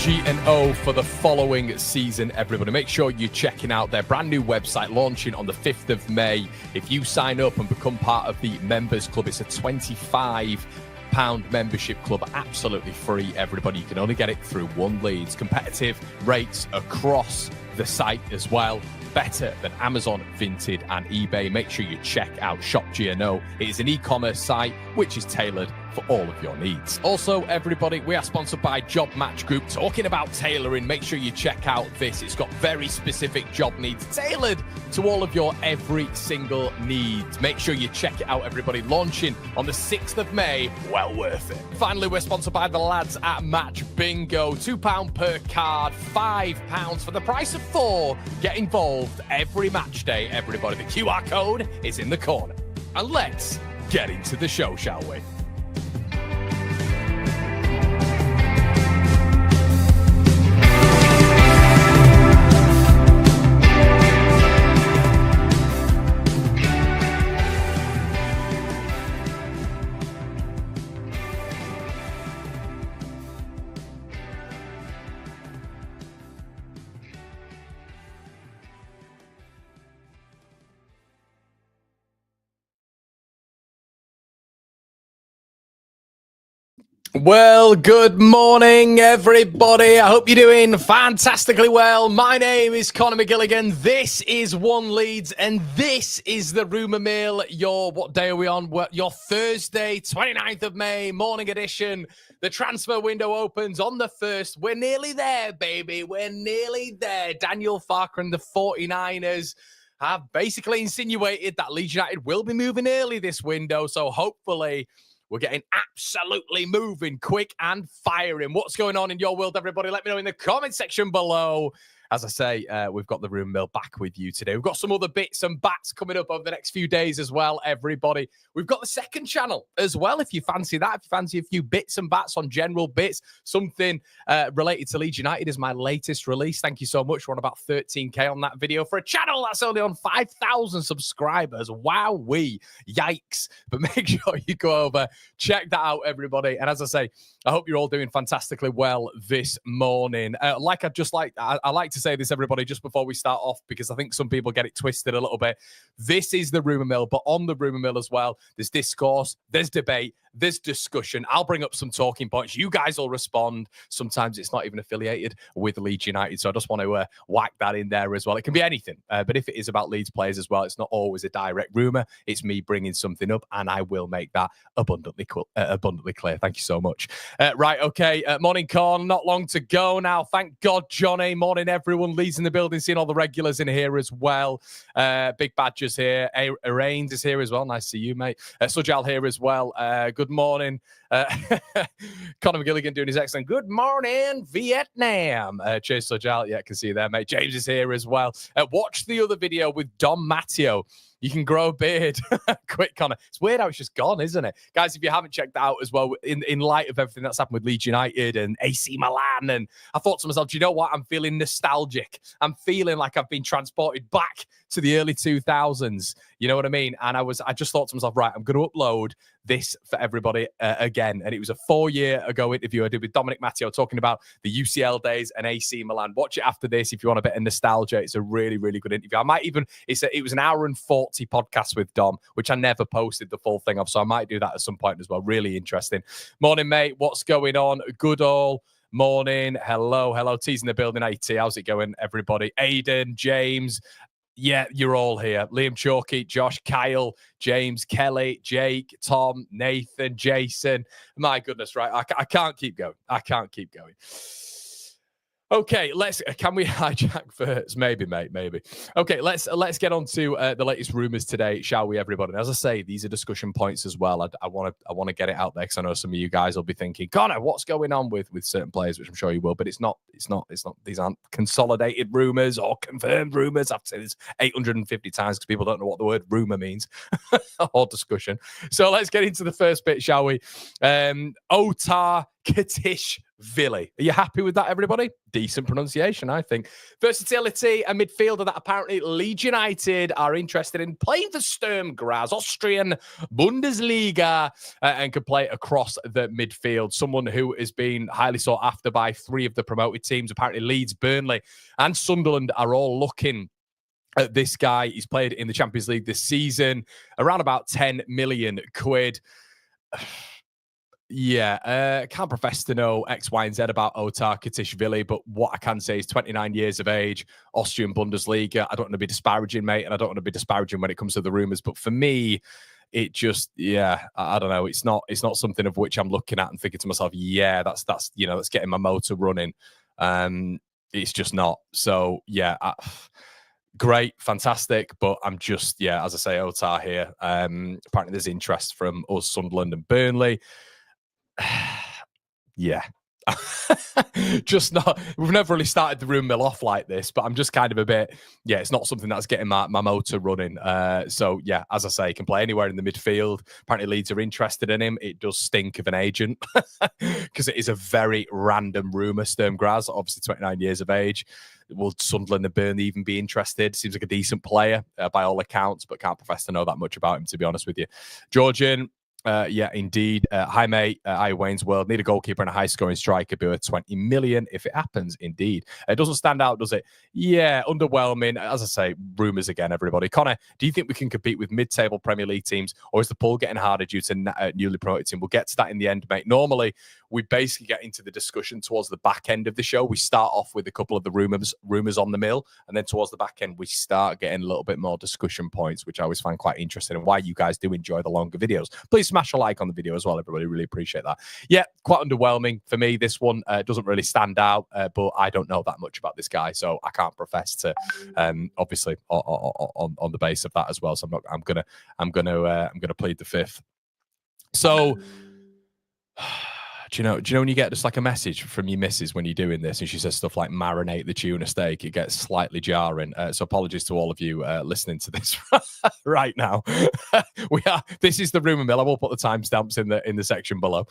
G&O for the following season, everybody. Make sure you're checking out their brand new website launching on the 5th of May. If you sign up and become part of the members club, it's a £25 membership club, absolutely free, everybody. You can only get it through One Leeds. Competitive rates across the site as well. Better than Amazon, Vinted and eBay. Make sure you check out Shop G&O. It is an e-commerce site which is tailored for all of your needs. Also, everybody, we are sponsored by Job Match Group. Talking about tailoring, make sure you check out this. It's got very specific job needs tailored to all of your every single needs. Make sure you check it out, everybody. Launching on the 6th of May. Well worth it. Finally, we're sponsored by the lads at Match Bingo. £2 per card, £5 for the price of 4. Get involved every match day, everybody. The QR code is in the corner. And let's get into the show, shall we? Well, good morning, everybody. I hope you're doing fantastically well. My name is Conor McGilligan. This is One Leeds, and this is the Rumour Mill. What day are we on? Your Thursday, 29th of May, morning edition. The transfer window opens on the 1st. We're nearly there, baby. We're nearly there. Daniel Farke and the 49ers have basically insinuated that Leeds United will be moving early this window, so hopefully we're getting absolutely moving, quick and firing. What's going on in your world, everybody? Let me know in the comment section below. As I say, we've got the Rumour Mill back with you today. We've got some other bits and bats coming up over the next few days as well, everybody. We've got the second channel as well, if you fancy that. If you fancy a few bits and bats on general bits, something related to Leeds United is my latest release. Thank you so much. We're on about 13K on that video for a channel that's only on 5,000 subscribers. Wowee. Yikes. But make sure you go over, check that out, everybody. And as I say, I hope you're all doing fantastically well this morning. I like to say this, everybody, just before we start off, because I think some people get it twisted a little bit. This is the Rumour Mill, but on the Rumour Mill as well, there's discourse, there's debate, there's discussion. I'll bring up some talking points. You guys will respond. Sometimes it's not even affiliated with Leeds United, so I just want to whack that in there as well. It can be anything, but if it is about Leeds players as well, it's not always a direct rumour. It's me bringing something up, and I will make that abundantly clear. Thank you so much. Right, okay. Morning, Con. Not long to go now. Thank God, Johnny. Morning, everyone. Leeds in the building. Seeing all the regulars in here as well. Big Badger's here. Arains is here as well. Nice to see you, mate. Sujal here as well. Good morning. Conor McGilligan doing his excellent good morning, Vietnam. Cheers, Sujal. Yeah, I can see you there, mate. James is here as well. Watch the other video with Dom Matteo. You can grow a beard. Quick, Connor. It's weird how it's just gone, isn't it? Guys, if you haven't checked that out as well, in light of everything that's happened with Leeds United and AC Milan, and I thought to myself, do you know what? I'm feeling nostalgic. I'm feeling like I've been transported back to the early 2000s. You know what I mean? And I just thought to myself, right, I'm going to upload this for everybody again. And it was a 4-year ago interview I did with Dominic Matteo talking about the UCL days and AC Milan. Watch it after this if you want a bit of nostalgia. It's a really, really good interview. I might even, it was an hour and 40 podcast with Dom, which I never posted the full thing of. So I might do that at some point as well. Really interesting. Morning, mate. What's going on? Good all. Morning. Hello. T's in the building. AT. How's it going, everybody? Aiden, James. Yeah, you're all here. Liam Chalky, Josh, Kyle, James, Kelly, Jake, Tom, Nathan, Jason. My goodness, right? I can't keep going. Okay, can we hijack first? Maybe, mate, maybe. Okay, let's get on to the latest rumours today, shall we, everybody? And as I say, these are discussion points as well. I want to get it out there because I know some of you guys will be thinking, Connor, what's going on with certain players, which I'm sure you will, but it's not. These aren't consolidated rumours or confirmed rumours. I've said this 850 times because people don't know what the word rumour means or discussion. So let's get into the first bit, shall we? Otar Kiteishvili. Are you happy with that, everybody? Decent pronunciation, I think. Versatility, a midfielder that apparently Leeds United are interested in playing for Sturm Graz, Austrian Bundesliga, and could play across the midfield. Someone who has been highly sought after by 3 of the promoted teams. Apparently Leeds, Burnley, and Sunderland are all looking at this guy. He's played in the Champions League this season, around about 10 million quid. Yeah, can't profess to know X, Y, and Z about Otar Kiteishvili, but what I can say is 29 years of age, Austrian Bundesliga. I don't want to be disparaging, mate, and I don't want to be disparaging when it comes to the rumours, but for me, it just, yeah, I don't know. It's not something of which I'm looking at and thinking to myself, yeah, that's getting my motor running. It's just not. So yeah, great, fantastic, but I'm just, yeah, as I say, Otar here. Apparently there's interest from us, Sunderland and Burnley. Yeah. Just not, we've never really started the room mill off like this, but I'm just kind of a bit, yeah, it's not something that's getting my motor running. So yeah, as I say, he can play anywhere in the midfield. Apparently Leeds are interested in him. It does stink of an agent because it is a very random rumour. Sturm Graz, obviously 29 years of age. Will Sunderland and Burnley even be interested? Seems like a decent player by all accounts, but can't profess to know that much about him, to be honest with you. Georgian, yeah, indeed. Hi, mate. Hi, Wayne's World. Need a goalkeeper and a high-scoring striker. Be worth 20 million if it happens, indeed. It doesn't stand out, does it? Yeah, underwhelming. As I say, rumours again, everybody. Connor, do you think we can compete with mid-table Premier League teams, or is the pull getting harder due to newly promoted team? We'll get to that in the end, mate. Normally, we basically get into the discussion towards the back end of the show. We start off with a couple of the rumours on the mill, and then towards the back end, we start getting a little bit more discussion points, which I always find quite interesting, and why you guys do enjoy the longer videos. Please smash a like on the video as well, everybody. Really appreciate that. Yeah, quite underwhelming for me. This one doesn't really stand out, but I don't know that much about this guy, so I can't profess to. Obviously, on the base of that as well. So I'm gonna plead the fifth. So. Do you know when you get just like a message from your missus when you're doing this and she says stuff like marinate the tuna steak, it gets slightly jarring. So apologies to all of you listening to this right now. This is the rumour mill. I will put the timestamps in the section below.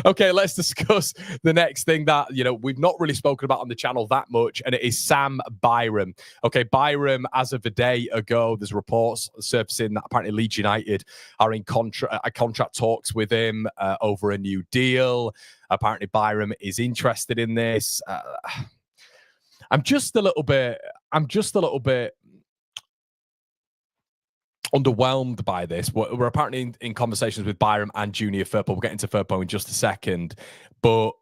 Okay, let's discuss the next thing that we've not really spoken about on the channel that much, and it is Sam Byram. Okay, Byram, as of a day ago, there's reports surfacing that apparently Leeds United are in contract talks with him over a new deal. Apparently Byram is interested in this. I'm just a little bit underwhelmed by this. We're apparently in conversations with Byram and Junior Firpo. We'll get into Firpo in just a second. But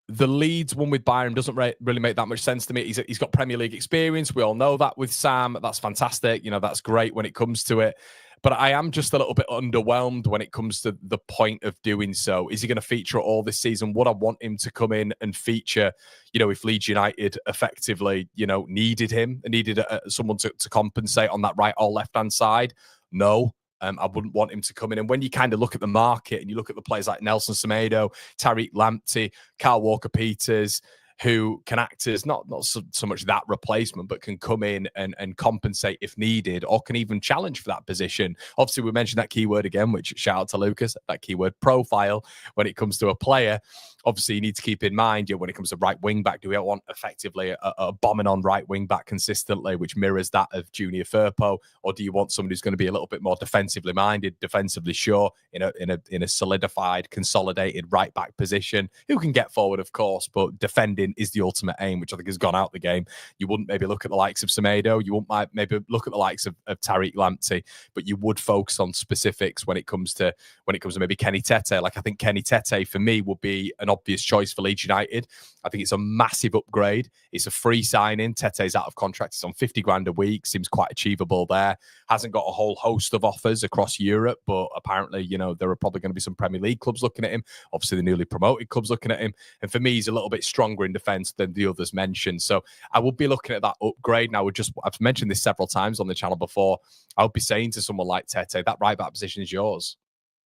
the Leeds one with Byram doesn't really make that much sense to me. He's got Premier League experience. We all know that with Sam. That's fantastic. That's great when it comes to it. But I am just a little bit underwhelmed when it comes to the point of doing so. Is he going to feature at all this season? Would I want him to come in and feature, if Leeds United effectively, needed him and needed someone to compensate on that right or left-hand side? No. I wouldn't want him to come in. And when you kind of look at the market and you look at the players like Nelson Semedo, Tariq Lamptey, Kyle Walker-Peters, who can act as not so much that replacement, but can come in and compensate if needed, or can even challenge for that position. Obviously, we mentioned that keyword again, which shout out to Lucas, that keyword profile when it comes to a player. Obviously, you need to keep in mind, when it comes to right wing back, do we want effectively a bombing on right wing back consistently, which mirrors that of Junior Firpo, or do you want somebody who's going to be a little bit more defensively minded, defensively sure, in a solidified, consolidated right back position, who can get forward, of course, but defending is the ultimate aim, which I think has gone out the game. You wouldn't maybe look at the likes of Semedo, you wouldn't maybe look at the likes of Tariq Lamptey, but you would focus on specifics when it comes to maybe Kenny Tete. Like, I think Kenny Tete for me would be an obvious choice for Leeds United. I think it's a massive upgrade. It's a free signing. Tete's out of contract. It's on 50 grand a week. Seems quite achievable there. Hasn't got a whole host of offers across Europe, but apparently, there are probably going to be some Premier League clubs looking at him. Obviously, the newly promoted clubs looking at him. And for me, he's a little bit stronger in defence than the others mentioned. So I would be looking at that upgrade. And I've mentioned this several times on the channel before. I would be saying to someone like Tete, that right back position is yours.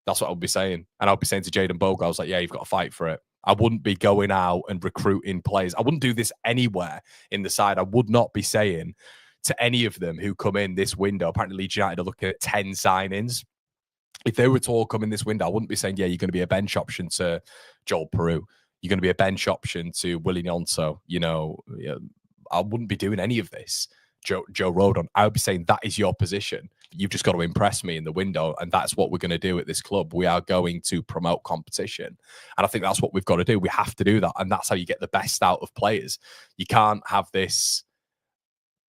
That's what I would be saying. And I would be saying to Jayden Bogle, I was like, yeah, you've got to fight for it. I wouldn't be going out and recruiting players. I wouldn't do this anywhere in the side. I would not be saying to any of them who come in this window, apparently Leeds United are looking at 10 signings. if they were to all come in this window, I wouldn't be saying, yeah, you're going to be a bench option to Joel Peru. You're going to be a bench option to Willie Gnonto. I wouldn't be doing any of this. Joe Rodon, I would be saying that is your position. You've just got to impress me in the window, and that's what we're going to do at this club. We are going to promote competition, and I think that's what we've got to do. We have to do that, and that's how you get the best out of players. You can't have this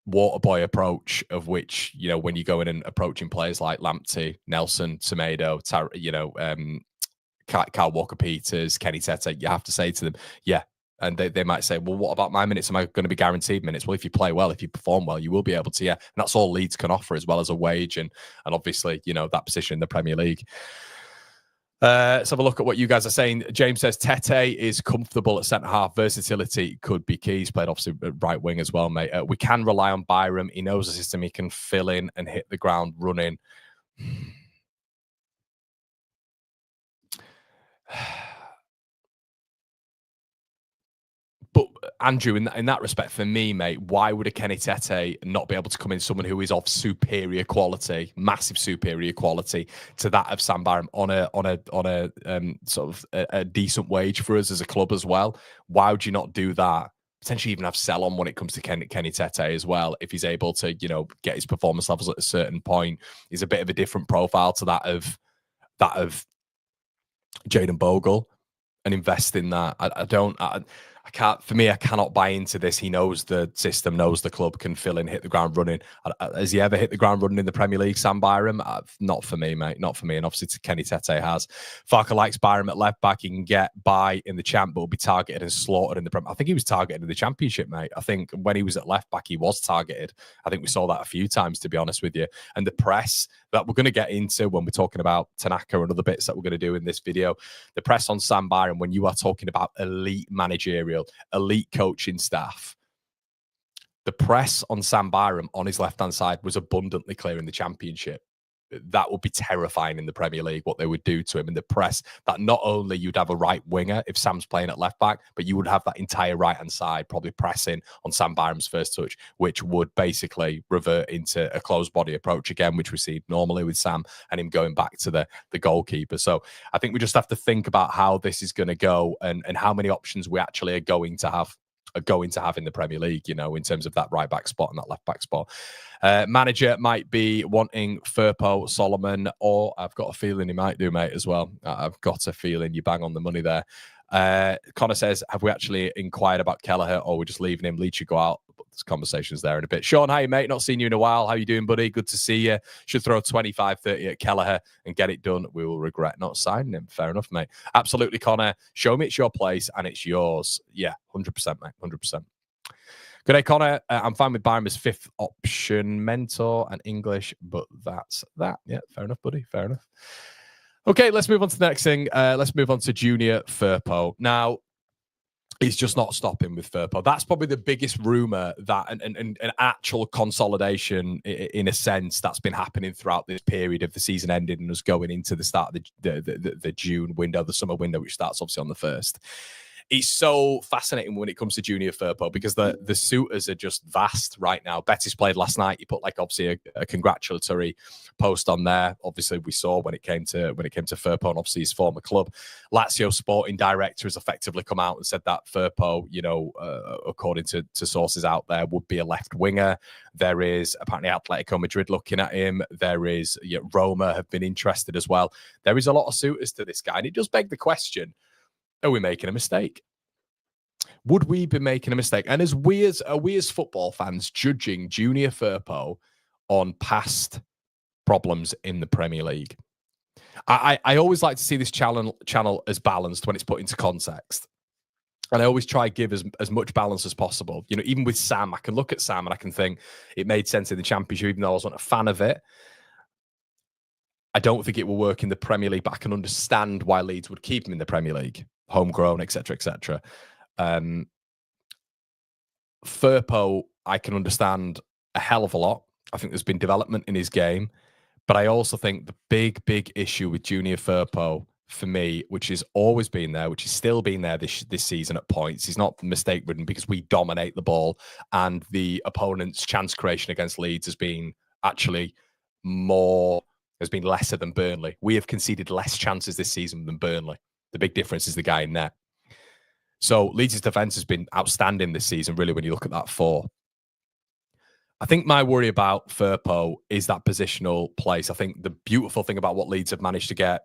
waterboy approach of which, when you go in and approaching players like Lamptey, Nelson, Semedo, Kyle Walker-Peters, Kenny Tete, you have to say to them, yeah. And they might say, well, what about my minutes? Am I going to be guaranteed minutes? Well, if you play well, if you perform well, you will be able to, yeah. And that's all Leeds can offer, as well as a wage and obviously, that position in the Premier League. Let's have a look at what you guys are saying. James says Tete is comfortable at centre-half. Versatility could be key. He's played, obviously, right wing as well, mate. We can rely on Byram. He knows the system. He can fill in and hit the ground running. But Andrew, in that respect, for me, mate, why would a Kenny Tete not be able to come in someone who is of superior quality, massive superior quality to that of Sam Byram on a sort of a decent wage for us as a club as well? Why would you not do that? Potentially even have sell on when it comes to Kenny Tete as well, if he's able to, get his performance levels at a certain point. He's a bit of a different profile to that of Jayden Bogle, and invest in that. I can't. For me, I cannot buy into this. He knows the system, knows the club, can fill in, hit the ground running. Has he ever hit the ground running in the Premier League, Sam Byram? Not for me, mate. Not for me. And obviously, Kenny Tete has. Farker likes Byram at left back. He can get by in the champ, but will be targeted and slaughtered in the Premier. I think he was targeted in the Championship, mate. I think when he was at left back, he was targeted. I think we saw that a few times, to be honest with you. And the press that we're going to get into when we're talking about Tanaka and other bits that we're going to do in this video, the press on Sam Byram, when you are talking about elite managerial, elite coaching staff, the press on Sam Byram on his left-hand side was abundantly clear in the Championship. That would be terrifying in the Premier League, what they would do to him in the press, that not only you'd have a right winger if Sam's playing at left back, but you would have that entire right-hand side probably pressing on Sam Byram's first touch, which would basically revert into a closed body approach again, which we see normally with Sam and him going back to the goalkeeper. So I think we just have to think about how this is going to go and how many options we actually are going to have in the Premier League, in terms of that right back spot and that left back spot. Manager might be wanting Firpo, Solomon, or I've got a feeling he might do, mate, as well. I've got a feeling you bang on the money there. Connor says, have we actually inquired about Kelleher, or we're just leaving him? Leeds should go out. But there's conversations there in a bit. Sean, hi, mate. Not seen you in a while. How you doing, buddy? Good to see you. Should throw 25-30 at Kelleher and get it done. We will regret not signing him. Fair enough, mate. Absolutely, Connor. Show me it's your place and it's yours. Yeah, 100%, mate. 100%. Good day, Connor. I'm fine with Byram as fifth option mentor and English, but that's that. Yeah, fair enough, buddy. Fair enough. Okay, let's move on to the next thing. Let's move on to Junior Firpo. Now, he's just not stopping with Firpo. That's probably the biggest rumour that an actual consolidation, in a sense, that's been happening throughout this period of the season ending and us going into the start of the June window, the summer window, which starts obviously on the 1st. It's so fascinating when it comes to Junior Firpo because the suitors are just vast right now. Betty's played last night. He put obviously a congratulatory post on there. Obviously, we saw when it came to Firpo and obviously his former club. Lazio sporting director has effectively come out and said that Firpo, according to sources out there, would be a left winger. There is apparently Atletico Madrid looking at him. There is Roma have been interested as well. There is a lot of suitors to this guy, and it does beg the question: are we making a mistake? Would we be making a mistake? And are we as football fans judging Junior Firpo on past problems in the Premier League? I always like to see this channel as balanced when it's put into context. And I always try to give as much balance as possible. Even with Sam, I can look at Sam and I can think it made sense in the Championship, even though I wasn't a fan of it. I don't think it will work in the Premier League, but I can understand why Leeds would keep him in the Premier League. Homegrown, etc., etc. Firpo, I can understand a hell of a lot. I think there's been development in his game, but I also think the big issue with Junior Firpo for me, which has always been there, which is still been there this season at points, he's not mistake-ridden because we dominate the ball, and the opponent's chance creation against Leeds has been actually more has been lesser than Burnley. We have conceded less chances this season than Burnley. The big difference is the guy in net. So Leeds' defence has been outstanding this season, really, when you look at that 4. I think my worry about Firpo is that positional place. I think the beautiful thing about what Leeds have managed to get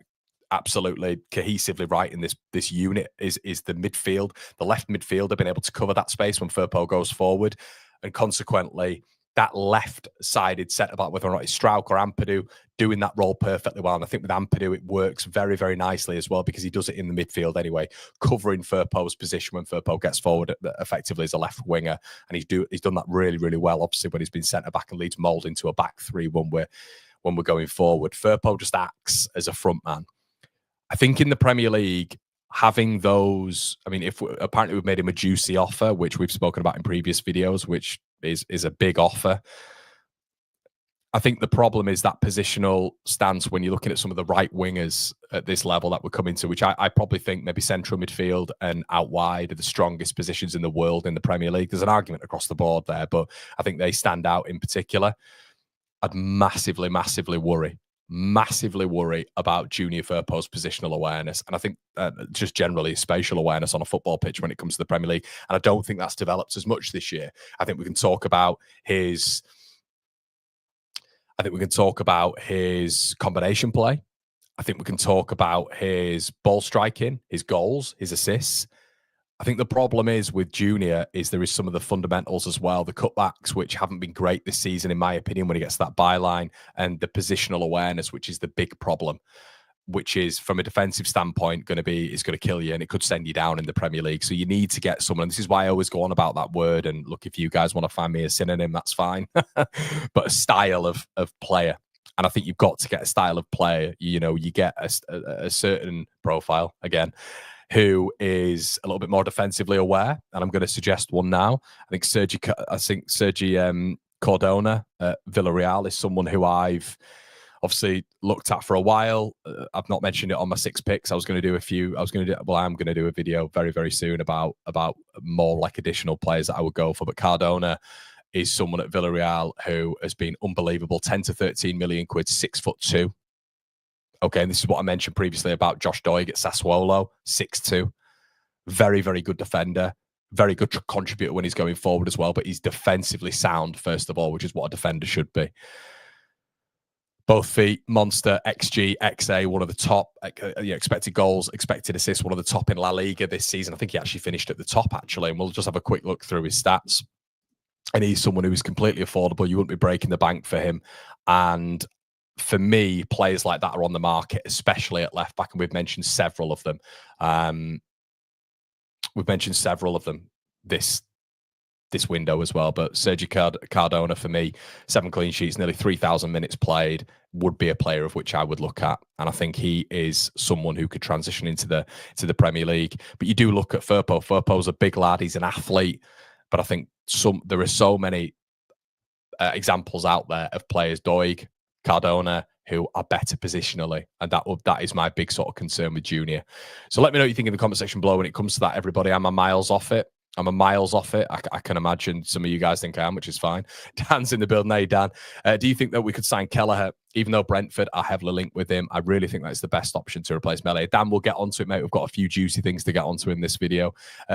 absolutely cohesively right in this unit is the midfield. The left midfield have been able to cover that space when Firpo goes forward, and consequently that left-sided centre-back, whether or not it's Struijk or Ampadu, doing that role perfectly well. And I think with Ampadu, it works very, very nicely as well, because he does it in the midfield anyway, covering Firpo's position when Firpo gets forward effectively as a left winger. And he's done that really, really well, obviously, when he's been centre-back and Leeds mould into a back 3 when we're going forward. Firpo just acts as a front man. I think in the Premier League, having those, I mean, apparently we've made him a juicy offer, which we've spoken about in previous videos, which is a big offer. I think the problem is that positional stance when you're looking at some of the right wingers at this level that we're coming to, which I probably think maybe central midfield and out wide are the strongest positions in the world in the Premier League. There's an argument across the board there, but I think they stand out in particular. I'd massively worry about Junior Firpo's positional awareness. And I think just generally spatial awareness on a football pitch when it comes to the Premier League. And I don't think that's developed as much this year. I think we can talk about his combination play. I think we can talk about his ball striking, his goals, his assists. I think the problem is with Junior is there is some of the fundamentals as well, the cutbacks, which haven't been great this season, in my opinion, when he gets to that byline, and the positional awareness, which is the big problem, which is from a defensive standpoint going to kill you, and it could send you down in the Premier League. So you need to get someone. This is why I always go on about that word. And look, if you guys want to find me a synonym, that's fine. But a style of player. And I think you've got to get a style of player. You get a certain profile again, who is a little bit more defensively aware, and I'm going to suggest one now. I think Sergi Cardona at Villarreal is someone who I've obviously looked at for a while. I've not mentioned it on my 6 picks. I am going to do a video very, very soon about more like additional players that I would go for. But Cardona is someone at Villarreal who has been unbelievable. 10 to 13 million quid, 6'2". Okay, and this is what I mentioned previously about Josh Doig at Sassuolo, 6'2". Very, very good defender. Very good contributor when he's going forward as well, but he's defensively sound, first of all, which is what a defender should be. Both feet, monster, XG, XA, one of the top, expected goals, expected assists, one of the top in La Liga this season. I think he actually finished at the top, actually, and we'll just have a quick look through his stats. And he's someone who is completely affordable. You wouldn't be breaking the bank for him. And for me, players like that are on the market, especially at left back, and we've mentioned several of them. This window as well. But Sergi Cardona, for me, 7 clean sheets, nearly 3,000 minutes played, would be a player of which I would look at. And I think he is someone who could transition into the Premier League. But you do look at Firpo. Firpo's a big lad. He's an athlete. But I think there are so many examples out there of players, Doig, Cardona, who are better positionally. And that is my big sort of concern with Junior. So let me know what you think in the comment section below when it comes to that, everybody. I'm a miles off it. I can imagine some of you guys think I am, which is fine. Dan's in the building. Hey, Dan. Do you think that we could sign Kelleher, even though Brentford are heavily linked with him? I really think that's the best option to replace Mele. Dan, we'll get onto it, mate. We've got a few juicy things to get onto in this video.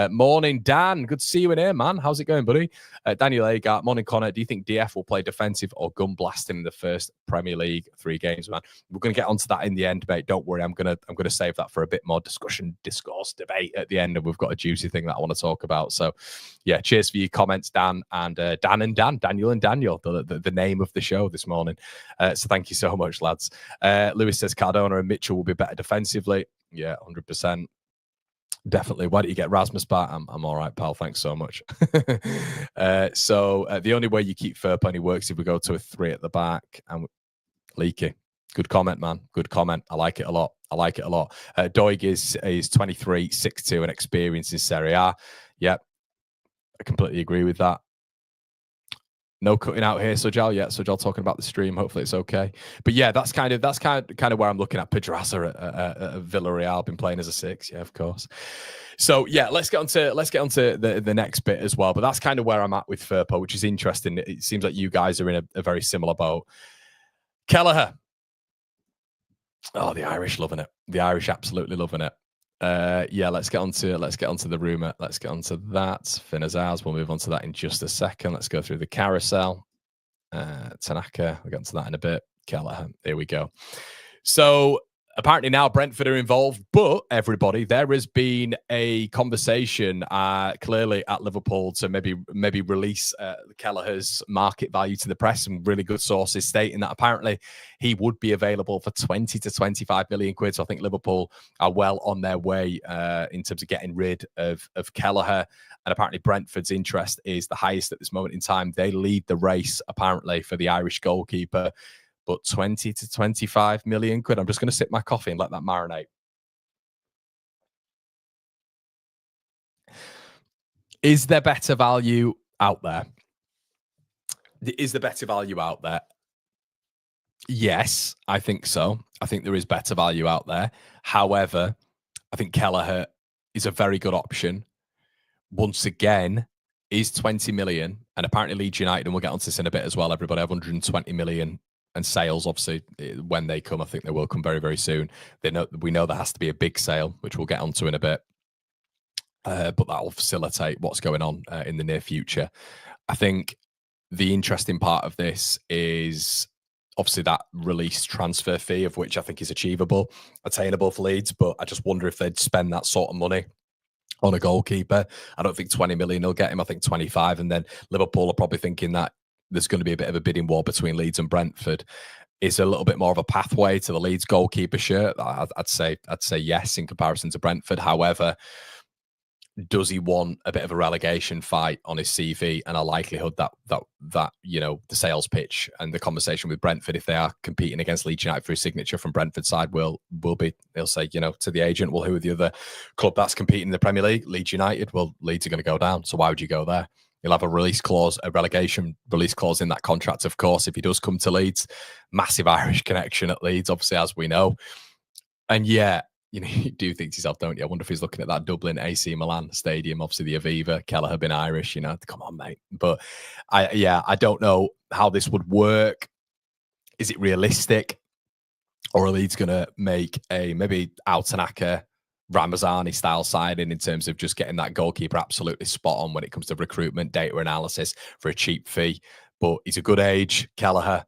Morning, Dan. Good to see you in here, man. How's it going, buddy? Daniel Agart. Morning, Connor. Do you think DF will play defensive or gun blasting in the first Premier League 3 games, man? We're going to get onto that in the end, mate. Don't worry. I'm going to save that for a bit more discourse, debate at the end, and we've got a juicy thing that I want to talk about. So, yeah, cheers for your comments, Dan, and Daniel and Daniel, the name of the show this morning. So thank you so much, lads. Lewis says Cardona and Mitchell will be better defensively. Yeah, 100%. Definitely. Why don't you get Rasmus back? I'm all right, pal. Thanks so much. So the only way you keep Firpo and he works if we go to a 3 at the back. And Leaky. Good comment, man. Good comment. I like it a lot. Doig is 23, 6'2", and experienced in Serie A. Yep. I completely agree with that. No cutting out here, Sojal. Yeah, Sojal talking about the stream. Hopefully it's okay. But yeah, that's kind of where I'm looking at. Pedraza at Villarreal, been playing as a 6. Yeah, of course. So yeah, let's get onto the next bit as well. But that's kind of where I'm at with Firpo, which is interesting. It seems like you guys are in a very similar boat. Kelleher. Oh, the Irish loving it. The Irish absolutely loving it. Yeah, let's get on to the rumour. Let's get on to that. Finn Azaz, we'll move on to that in just a second. Let's go through the carousel. Tanaka, we'll get into that in a bit. Kelleher, here we go. So apparently now Brentford are involved, but everybody, there has been a conversation clearly at Liverpool to maybe release Kelleher's market value to the press. Some really good sources stating that apparently he would be available for 20 to 25 million quid. So I think Liverpool are well on their way in terms of getting rid of Kelleher. And apparently Brentford's interest is the highest at this moment in time. They lead the race apparently for the Irish goalkeeper. But 20 to 25 million quid. I'm just going to sip my coffee and let that marinate. Is there better value out there? Is there better value out there? Yes, I think so. I think there is better value out there. However, I think Kelleher is a very good option. Once again, is 20 million, and apparently Leeds United, and we'll get onto this in a bit as well, everybody, have 120 million. And sales, obviously, when they come, I think they will come very, very soon. We know there has to be a big sale, which we'll get onto in a bit. But that will facilitate what's going on in the near future. I think the interesting part of this is obviously that release transfer fee, of which I think is achievable, attainable for Leeds. But I just wonder if they'd spend that sort of money on a goalkeeper. I don't think 20 million will get him. I think 25. And then Liverpool are probably thinking that there's going to be a bit of a bidding war between Leeds and Brentford. Is a little bit more of a pathway to the Leeds goalkeeper shirt? I'd say yes in comparison to Brentford. However, does he want a bit of a relegation fight on his CV and a likelihood that the sales pitch and the conversation with Brentford, if they are competing against Leeds United for his signature from Brentford's side, will be, they'll say, to the agent, well, who are the other club that's competing in the Premier League? Leeds United. Well, Leeds are going to go down, so why would you go there? You'll have a release clause, a relegation release clause in that contract, of course, if he does come to Leeds. Massive Irish connection at Leeds, obviously, as we know. And yeah, you do think to yourself, don't you? I wonder if he's looking at that Dublin AC Milan stadium, obviously the Aviva, Kelleher been Irish, come on, mate. But I don't know how this would work. Is it realistic? Or are Leeds going to make a maybe Tanaka Ramazani style signing in terms of just getting that goalkeeper absolutely spot on when it comes to recruitment, data analysis for a cheap fee? But he's a good age, Kelleher,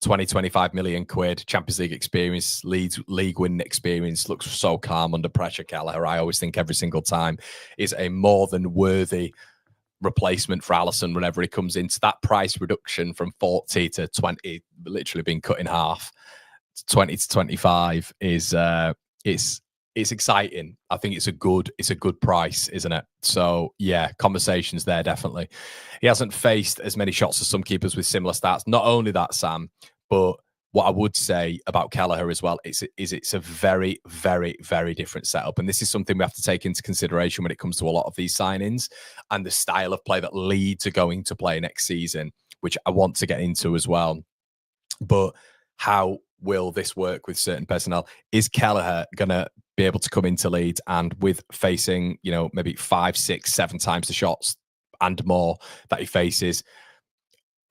20, 25 million quid, Champions League experience, Leeds league winning experience, looks so calm under pressure, Kelleher. I always think every single time is a more than worthy replacement for Alisson whenever he comes into that price reduction from 40 to 20, literally being cut in half. 20 to 25 is it's exciting. I think it's a good price, isn't it? So yeah, conversations there definitely. He hasn't faced as many shots as some keepers with similar stats. Not only that, Sam, but what I would say about Kelleher as well is it's a very, very, very different setup. And this is something we have to take into consideration when it comes to a lot of these signings and the style of play that Leeds are going to play next season, which I want to get into as well. But how will this work with certain personnel? Is Kelleher going to be able to come into Leeds and with facing, maybe 5, 6, 7 times the shots and more that he faces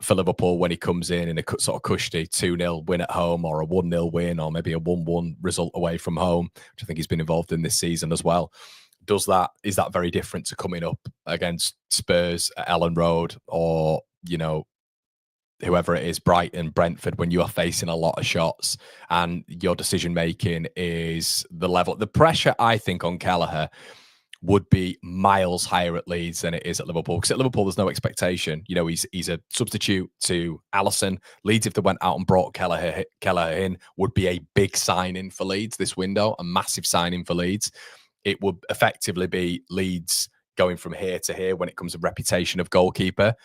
for Liverpool when he comes in a sort of cushy 2-0 win at home or a 1-0 win or maybe a 1-1 result away from home, which I think he's been involved in this season as well. Is that very different to coming up against Spurs at Ellen Road or, whoever it is, Brighton, Brentford, when you are facing a lot of shots and your decision making is the level, the pressure I think on Kelleher would be miles higher at Leeds than it is at Liverpool. Because at Liverpool, there's no expectation. He's a substitute to Alisson. Leeds, if they went out and brought Kelleher in, would be a big signing for Leeds this window, a massive signing for Leeds. It would effectively be Leeds going from here to here when it comes to reputation of goalkeeper.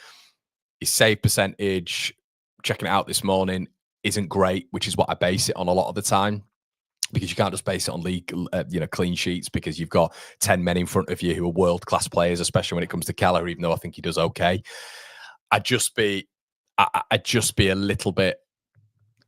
His save percentage, checking it out this morning, isn't great, which is what I base it on a lot of the time. Because you can't just base it on league, clean sheets, because you've got 10 men in front of you who are world-class players, especially when it comes to Kelleher, even though I think he does okay. I'd just be a little bit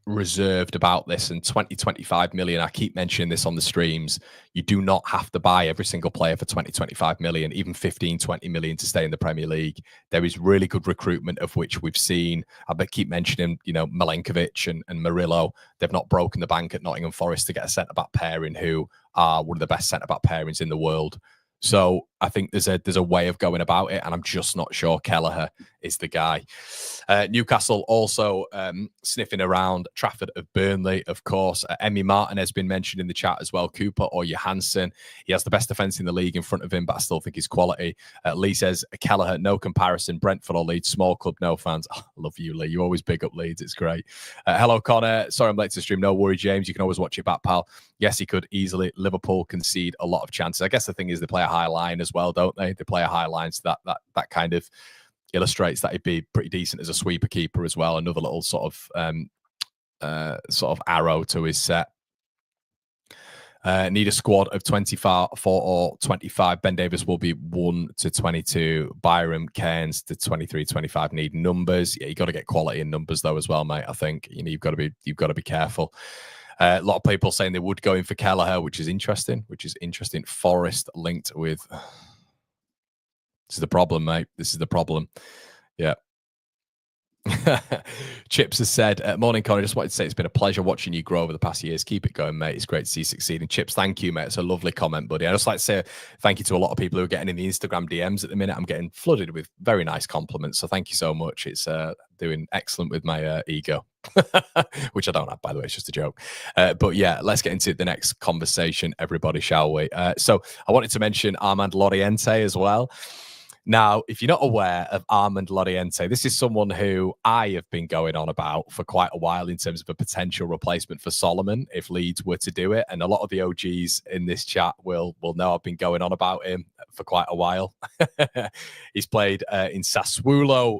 reserved about this, and 20-25 million, I keep mentioning this on the streams, you do not have to buy every single player for 20-25 million, even 15-20 million to stay in the Premier League. There is really good recruitment, of which we've seen. I keep mentioning, Milenkovic and Murillo. They've not broken the bank at Nottingham Forest to get a centre-back pairing who are one of the best centre-back pairings in the world. So I think there's a way of going about it, and I'm just not sure Kelleher is the guy. Newcastle also sniffing around Trafford of Burnley, of course. Emi Martin has been mentioned in the chat as well. Cooper or Johansson. He has the best defence in the league in front of him, but I still think he's quality. Lee says, Kelleher, no comparison. Brentford or Leeds, small club, no fans. Oh, I love you, Lee. You always big up Leeds. It's great. Hello, Connor. Sorry I'm late to the stream. No worry, James. You can always watch it back, pal. Yes, he could easily. Liverpool concede a lot of chances. I guess the thing is they play a high line as well, don't they? They play a high line, so that kind of illustrates that he'd be pretty decent as a sweeper keeper as well. Another little sort of arrow to his set. Need a squad of 24 or 25. Ben Davis will be 1 to 22. Byram, Cairns to 23, 25. Need numbers. Yeah, you got to get quality in numbers though as well, mate. I think you've got to be careful. A lot of people saying they would go in for Kelleher, which is interesting. Forest linked with. This is the problem, mate. This is the problem. Yeah. Chips has said, morning, Conor. Just wanted to say it's been a pleasure watching you grow over the past years. Keep it going, mate. It's great to see you succeeding. Chips, thank you, mate. It's a lovely comment, buddy. I'd just like to say thank you to a lot of people who are getting in the Instagram DMs at the minute. I'm getting flooded with very nice compliments. So thank you so much. It's doing excellent with my ego, which I don't have, by the way. It's just a joke. But yeah, let's get into the next conversation, everybody, shall we? So I wanted to mention Armand Lauriente as well. Now, if you're not aware of Armand Lauriente, this is someone who I have been going on about for quite a while in terms of a potential replacement for Solomon if Leeds were to do it. And a lot of the OGs in this chat will know I've been going on about him for quite a while. He's played in Sassuolo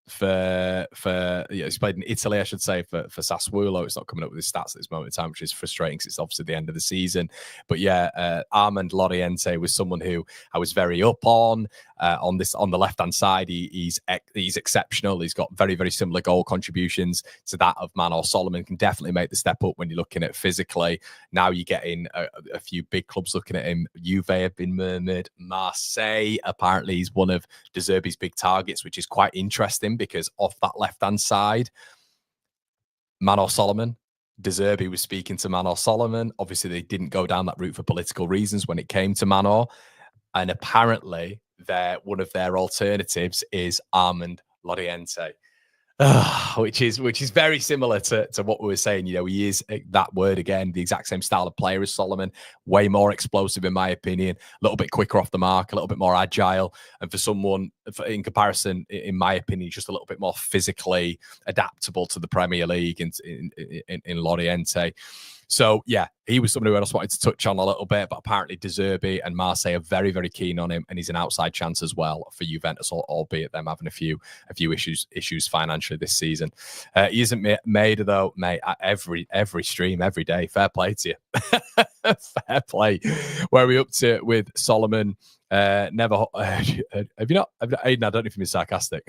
he's played in Italy, I should say, for Sassuolo. It's not coming up with his stats at this moment in time, which is frustrating because it's obviously the end of the season. But yeah, Armand Lauriente was someone who I was very up on the left-hand side. He's exceptional. He's got very, very similar goal contributions to that of Manor Solomon. Can definitely make the step up when you're looking at physically. Now you're getting a few big clubs looking at him. Juve have been murmured. Marseille, apparently he's one of De Zerbi's big targets, which is quite interesting because off that left-hand side, Manor Solomon, De Zerbi was speaking to Manor Solomon. Obviously, they didn't go down that route for political reasons when it came to Manor. And apparently, one of their alternatives is Armand Lauriente, which is very similar to what we were saying. He is that word again, the exact same style of player as Solomon, way more explosive in my opinion, a little bit quicker off the mark, a little bit more agile, and for someone in comparison, in my opinion, just a little bit more physically adaptable to the Premier League in Lauriente. So, yeah, he was somebody who I just wanted to touch on a little bit, but apparently De Zerbi and Marseille are very, very keen on him, and he's an outside chance as well for Juventus, albeit them having a few issues financially this season. He isn't made, though, mate, at every stream, every day. Fair play to you. Fair play. Where are we up to with Solomon? Never have you not? Aiden, I don't know if you're being sarcastic.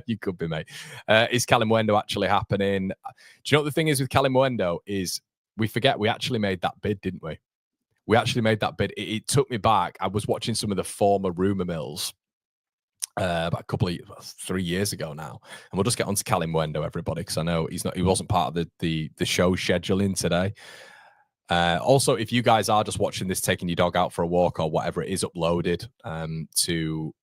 You could be, mate. Is Kalimuendo actually happening? Do you know what the thing is with Kalimuendo is we forget we actually made that bid, didn't we? We actually made that bid. It took me back. I was watching some of the former rumour mills about 3 years ago now, and we'll just get on to Kalimuendo, everybody, because I know he wasn't part of the show scheduling today. Also, if you guys are just watching this, taking your dog out for a walk or whatever, it is uploaded to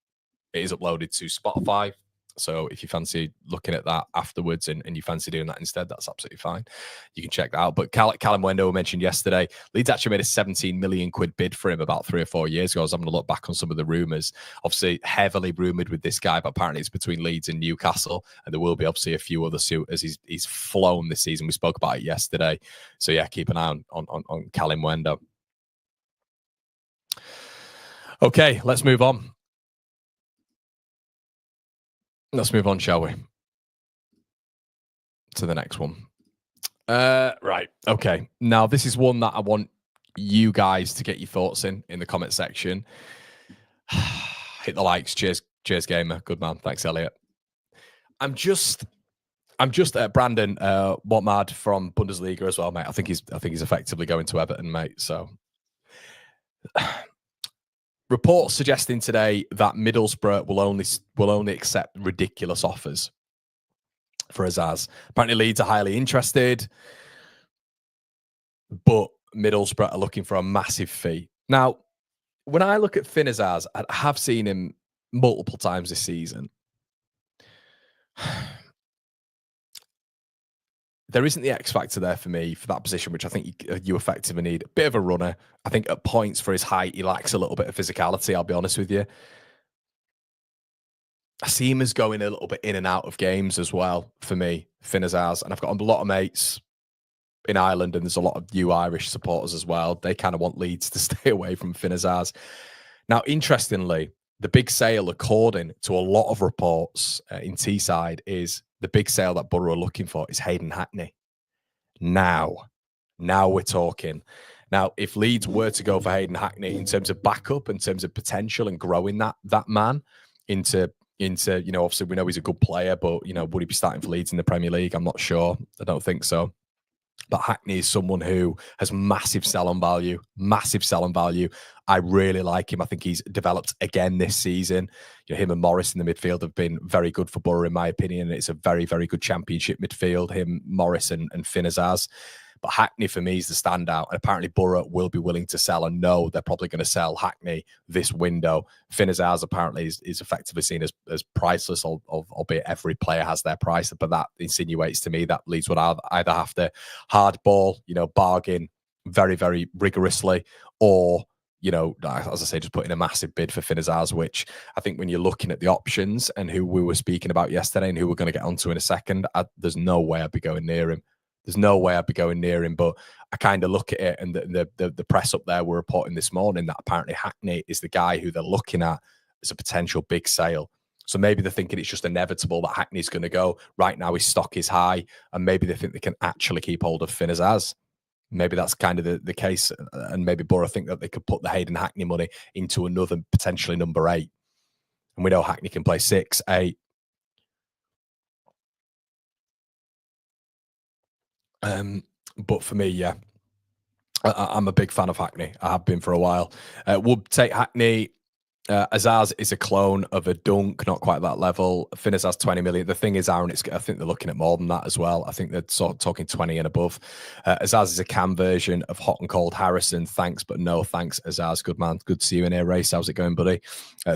Spotify. So if you fancy looking at that afterwards and you fancy doing that instead, that's absolutely fine. You can check that out. But Kalimuendo mentioned yesterday, Leeds actually made a 17 million quid bid for him about 3 or 4 years ago. I was having a look back on some of the rumours. Obviously, heavily rumoured with this guy, but apparently it's between Leeds and Newcastle. And there will be obviously a few other suitors. He's flown this season. We spoke about it yesterday. So yeah, keep an eye on Kalimuendo. Okay, let's move on. Let's move on, shall we? To the next one. Right. Okay. Now, this is one that I want you guys to get your thoughts in the comment section. Hit the likes. Cheers, gamer. Good man. Thanks, Elliot. I'm just I'm just Brandon Watmad from Bundesliga as well, mate. I think he's effectively going to Everton, mate. So reports suggesting today that Middlesbrough will only accept ridiculous offers for Azaz. Apparently Leeds are highly interested, but Middlesbrough are looking for a massive fee. Now, when I look at Finn Azaz, I have seen him multiple times this season. There isn't the X factor there for me for that position, which I think you effectively need. A bit of a runner. I think at points for his height, he lacks a little bit of physicality, I'll be honest with you. I see him as going a little bit in and out of games as well for me, Finn Azaz. And I've got a lot of mates in Ireland, and there's a lot of you Irish supporters as well. They kind of want Leeds to stay away from Finn Azaz. Now, interestingly, the big sale, according to a lot of reports in Teesside, is the big sale that Borough are looking for is Hayden Hackney. Now we're talking. Now, if Leeds were to go for Hayden Hackney in terms of backup, in terms of potential and growing that man into obviously we know he's a good player, but would he be starting for Leeds in the Premier League? I'm not sure. I don't think so. But Hackney is someone who has massive sell-on value. I really like him. I think he's developed again this season. Him and Morris in the midfield have been very good for Borough, in my opinion. It's a very, very good championship midfield, him, Morris and Finn Azaz. But Hackney, for me, is the standout. And apparently Borough will be willing to sell, and know they're probably going to sell Hackney this window. Finn Azaz apparently is effectively seen as priceless, albeit every player has their price. But that insinuates to me that Leeds would either have to hardball, bargain very, very rigorously, or, as I say, just put in a massive bid for Finn Azaz, which I think when you're looking at the options and who we were speaking about yesterday and who we're going to get onto in a second, there's no way I'd be going near him. But I kind of look at it, and the press up there were reporting this morning that apparently Hackney is the guy who they're looking at as a potential big sale. So maybe they're thinking it's just inevitable that Hackney's going to go. Right now his stock is high, and maybe they think they can actually keep hold of Finn Azaz. Maybe that's kind of the case, and maybe Borough think that they could put the Hayden Hackney money into another, potentially number 8. And we know Hackney can play 6, 8. But for me, yeah, I'm a big fan of Hackney. I have been for a while. Would take Hackney. Azaz is a clone of a Dunk, not quite that level. Finn Azaz 20 million. The thing is, Aaron, I think they're looking at more than that as well. I think they're sort of talking 20 and above. Azaz is a cam version of hot and cold Harrison. Thanks, but no thanks, Azaz. Good man. Good to see you in here, Race. How's it going, buddy?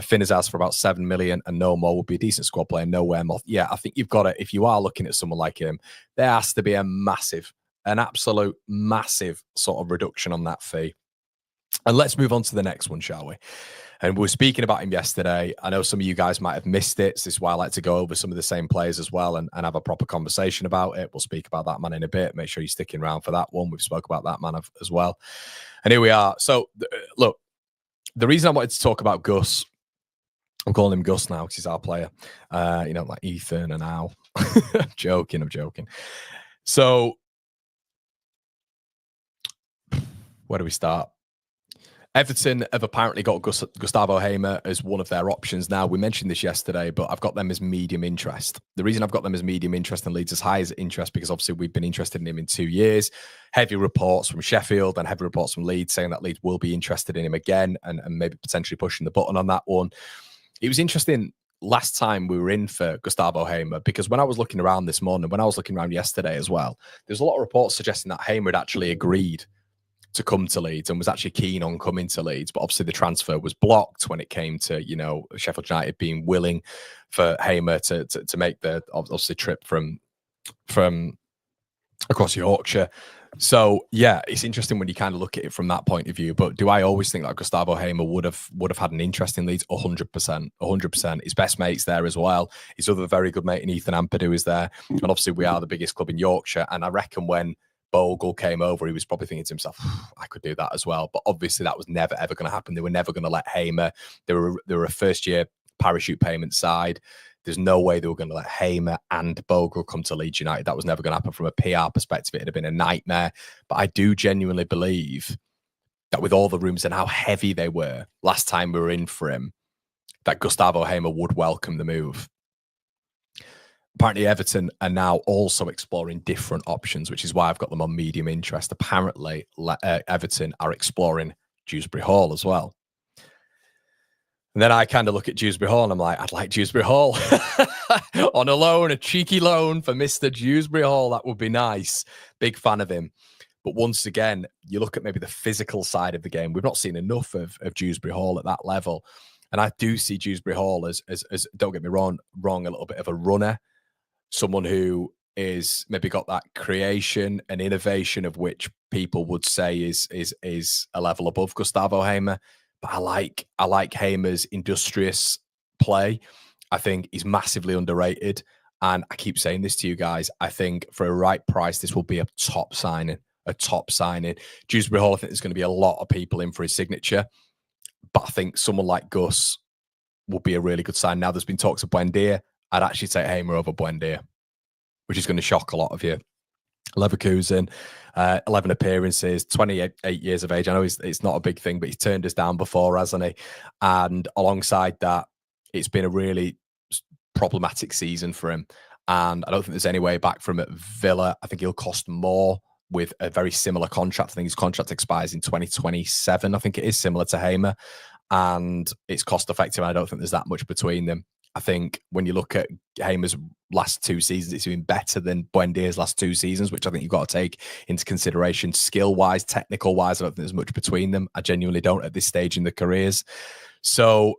Finn Azaz for about 7 million and no more would be a decent squad player. Nowhere more. Yeah, I think you've got to, if you are looking at someone like him, there has to be an absolute massive sort of reduction on that fee. And let's move on to the next one, shall we? And we were speaking about him yesterday. I know some of you guys might have missed it. So this is why I like to go over some of the same players as well and have a proper conversation about it. We'll speak about that man in a bit. Make sure you're sticking around for that one. We've spoke about that man as well. And here we are. So, look, the reason I wanted to talk about Gus, I'm calling him Gus now because he's our player. Like Ethan and Al. I'm joking. So, where do we start? Everton have apparently got Gustavo Hamer as one of their options now. We mentioned this yesterday, but I've got them as medium interest. The reason I've got them as medium interest and Leeds as high as interest, because obviously we've been interested in him in 2 years. Heavy reports from Sheffield and heavy reports from Leeds saying that Leeds will be interested in him again and maybe potentially pushing the button on that one. It was interesting last time we were in for Gustavo Hamer, because when I was looking around this morning, when I was looking around yesterday as well, there's a lot of reports suggesting that Hamer had actually agreed to come to Leeds and was actually keen on coming to Leeds, but obviously the transfer was blocked when it came to Sheffield United being willing for Hamer to make the obviously trip from across Yorkshire. So yeah, it's interesting when you kind of look at it from that point of view. But do I always think that Gustavo Hamer would have had an interest in Leeds? 100%. His best mate's there as well. His other very good mate in Ethan Ampadu is there, and obviously we are the biggest club in Yorkshire. And I reckon when Bogle came over, he was probably thinking to himself, I could do that as well. But obviously that was never, ever going to happen. They were never going to let Hamer. They were a first-year parachute payment side. There's no way they were going to let Hamer and Bogle come to Leeds United. That was never going to happen from a PR perspective. It'd have been a nightmare. But I do genuinely believe that with all the rumours and how heavy they were last time we were in for him, that Gustavo Hamer would welcome the move. apparently Everton are now also exploring different options, which is why I've got them on medium interest. Apparently, Everton are exploring Dewsbury Hall as well. And then I kind of look at Dewsbury Hall and I'm like, I'd like Dewsbury Hall on a loan, a cheeky loan for Mr. Dewsbury Hall. That would be nice. Big fan of him. But once again, you look at maybe the physical side of the game. We've not seen enough of Dewsbury Hall at that level. And I do see Dewsbury Hall as don't get me wrong, a little bit of a runner. Someone who is maybe got that creation and innovation of which people would say is a level above Gustavo Hamer. But I like Hamer's industrious play. I think he's massively underrated. And I keep saying this to you guys. I think for a right price, this will be a top signing. Dewsbury Hall, I think there's going to be a lot of people in for his signature. But I think someone like Gus will be a really good sign. Now, there's been talks of Buendia. I'd actually take Hamer over Buendia, which is going to shock a lot of you. Leverkusen, 11 appearances, 28 years of age. I know it's not a big thing, but he's turned us down before, hasn't he? And alongside that, it's been a really problematic season for him. And I don't think there's any way back from it. Villa, I think he'll cost more with a very similar contract. I think his contract expires in 2027. I think it is similar to Hamer. And it's cost effective. I don't think there's that much between them. I think when you look at Hamer's last 2 seasons, it's been better than Buendia's last 2 seasons, which I think you've got to take into consideration. Skill-wise, technical-wise, I don't think there's much between them. I genuinely don't at this stage in their careers. So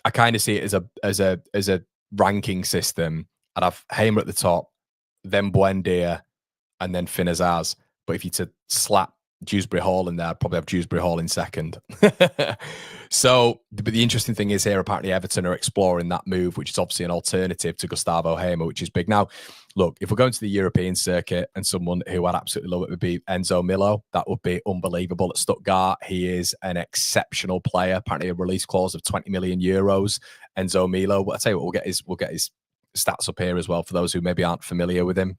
I kind of see it as a ranking system. I'd have Hamer at the top, then Buendia, and then Finn Azaz. But if you to slap Dewsbury Hall in there, I'd probably have Dewsbury Hall in second. So, but the interesting thing is here, apparently Everton are exploring that move, which is obviously an alternative to Gustavo Hamer, which is big. Now, look, if we're going to the European circuit and someone who I'd absolutely love it would be Enzo Milo, that would be unbelievable at Stuttgart. He is an exceptional player, apparently a release clause of 20 million euros. Enzo Milo, well, I'll tell you what, we'll get his stats up here as well for those who maybe aren't familiar with him.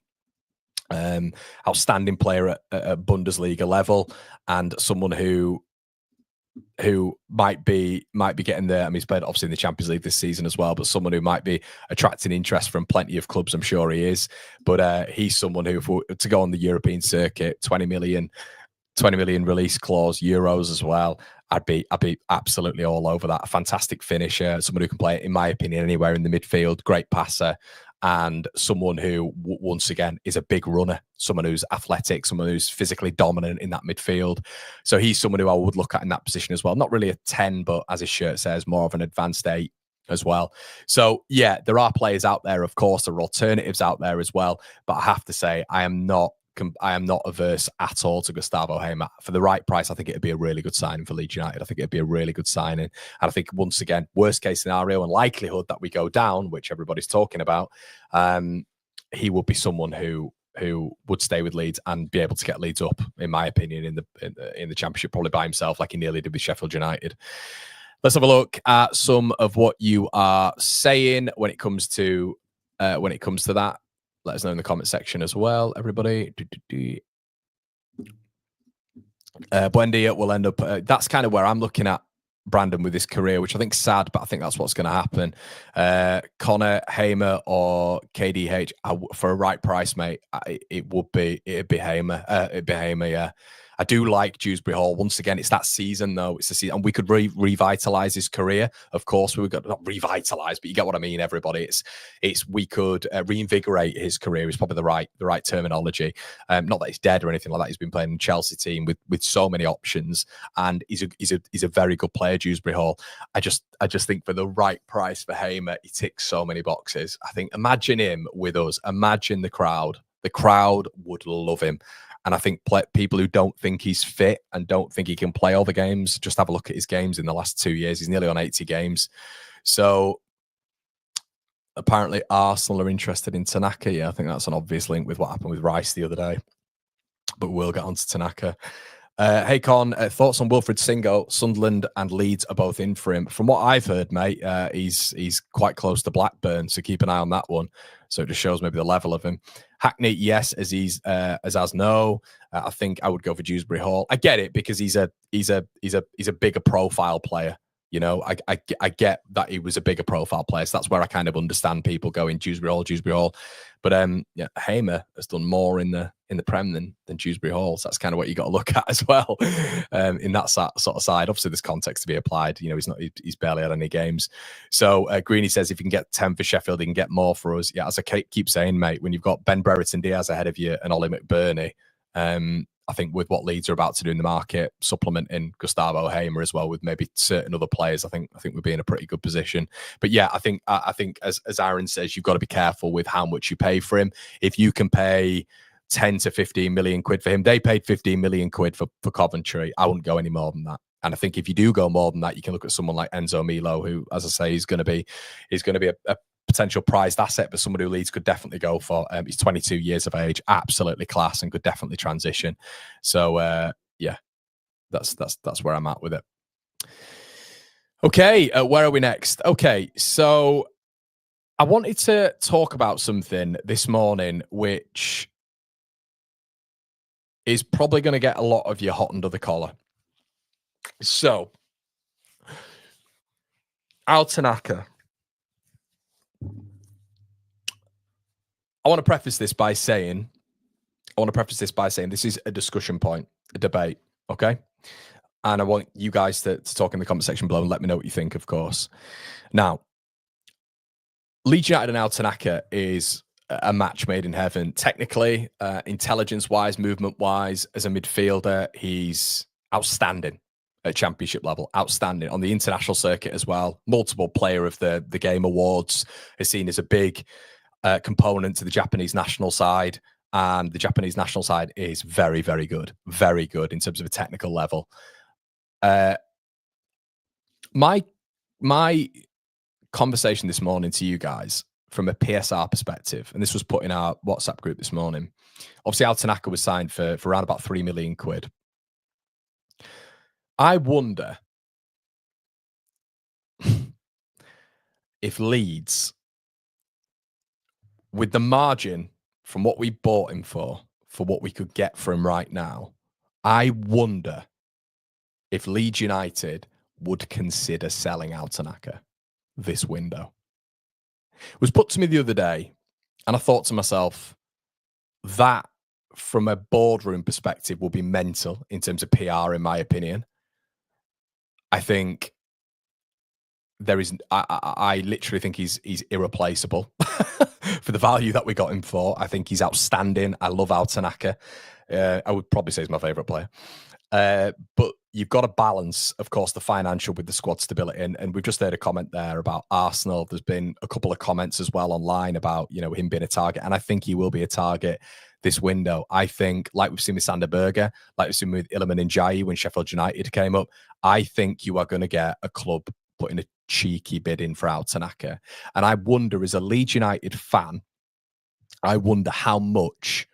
Outstanding player at Bundesliga level, and someone who might be getting there. I mean, he's played obviously in the Champions League this season as well, but someone who might be attracting interest from plenty of clubs. I'm sure he is, but he's someone who, to go on the European circuit, 20 million release clause, euros as well. I'd be absolutely all over that. A fantastic finisher, someone who can play, in my opinion, anywhere in the midfield. Great passer. And someone who, once again, is a big runner, someone who's athletic, someone who's physically dominant in that midfield. So he's someone who I would look at in that position as well. Not really a 10, but as his shirt says, more of an advanced 8 as well. So, yeah, there are players out there, of course. There are alternatives out there as well. But I have to say, I am not averse at all to Gustavo Hamer. For the right price, I think it'd be a really good signing for Leeds United. I think it'd be a really good signing. And I think, once again, worst case scenario and likelihood that we go down, which everybody's talking about, he would be someone who would stay with Leeds and be able to get Leeds up, in my opinion, in the Championship, probably by himself, like he nearly did with Sheffield United. Let's have a look at some of what you are saying when it comes to that. Let us know in the comment section as well, everybody. Buendia will end up... that's kind of where I'm looking at Brandon with his career, which I think's sad, but I think that's what's going to happen. Connor, Hamer, or KDH, for a right price, mate, it'd be Hamer. It'd be Hamer, yeah. I do like Dewsbury Hall. Once again, it's that season, though. It's the season, and we could revitalise his career. Of course, we got not revitalise, but you get what I mean. Everybody, we could reinvigorate his career. Is probably the right terminology. Not that he's dead or anything like that. He's been playing in Chelsea team with so many options, and he's a very good player, Dewsbury Hall. I just think for the right price for Hamer, he ticks so many boxes. I think imagine him with us. Imagine the crowd. The crowd would love him. And I think people who don't think he's fit and don't think he can play all the games, just have a look at his games in the last 2 years. He's nearly on 80 games. So apparently Arsenal are interested in Tanaka. Yeah, I think that's an obvious link with what happened with Rice the other day. But we'll get on to Tanaka. Hey, Con, thoughts on Wilfred Singo? Sunderland and Leeds are both in for him. From what I've heard, mate, he's quite close to Blackburn, so keep an eye on that one. So it just shows maybe the level of him. Hackney, yes, Azaz, no. I think I would go for Dewsbury Hall. I get it because he's a bigger profile player. You know, I get that he was a bigger profile player. So that's where I kind of understand people going Dewsbury Hall. But yeah, Hamer has done more in the Prem than Dewsbury Hall. So that's kind of what you got to look at as well in that sort of side. Obviously, there's context to be applied. You know, he's barely had any games. So Greeny says if you can get 10 for Sheffield, you can get more for us. Yeah, as I keep saying, mate, when you've got Ben Brereton Diaz ahead of you and Ollie McBurney, I think with what Leeds are about to do in the market, supplementing Gustavo Hamer as well with maybe certain other players, I think we'll be in a pretty good position. But yeah, I think as Aaron says, you've got to be careful with how much you pay for him. If you can pay 10 to 15 million quid for him, they paid 15 million quid for Coventry. I wouldn't go any more than that. And I think if you do go more than that, you can look at someone like Enzo Milo, who, as I say, is going to be a potential prized asset, but somebody who Leeds could definitely go for. He's 22 years of age, absolutely class, and could definitely transition. So yeah, that's where I'm at with it. Okay, where are we next? Okay, so I wanted to talk about something this morning, which is probably going to get a lot of you hot under the collar. So, Tanaka. I want to preface this by saying this is a discussion point, a debate, okay? And I want you guys to talk in the comment section below and let me know what you think, of course. Now, Leeds United and Tanaka is a match made in heaven. Technically, intelligence-wise, movement-wise, as a midfielder, he's outstanding at championship level, outstanding on the international circuit as well. Multiple player of the game awards, is seen as a big component to the Japanese national side, and the Japanese national side is very, very good in terms of a technical level. My conversation this morning to you guys from a PSR perspective, and this was put in our WhatsApp group this morning. Obviously, Tanaka was signed for around about 3 million quid. I wonder if Leeds, with the margin from what we bought him for what we could get for him right now, I wonder if Leeds United would consider selling Tanaka this window. It was put to me the other day, and I thought to myself, that from a boardroom perspective will be mental in terms of PR, in my opinion. I think there is, I literally think he's irreplaceable for the value that we got him for. I think he's outstanding. I love Tanaka. I would probably say he's my favourite player. But you've got to balance, of course, the financial with the squad stability. And we've just heard a comment there about Arsenal. There's been a couple of comments as well online about, you know, him being a target. And I think he will be a target this window. I think, like we've seen with Sander Berger, like we've seen with Iliman Ndiaye when Sheffield United came up, I think you are going to get a club putting a cheeky bid in for Tanaka. And I wonder, as a Leeds United fan, I wonder how much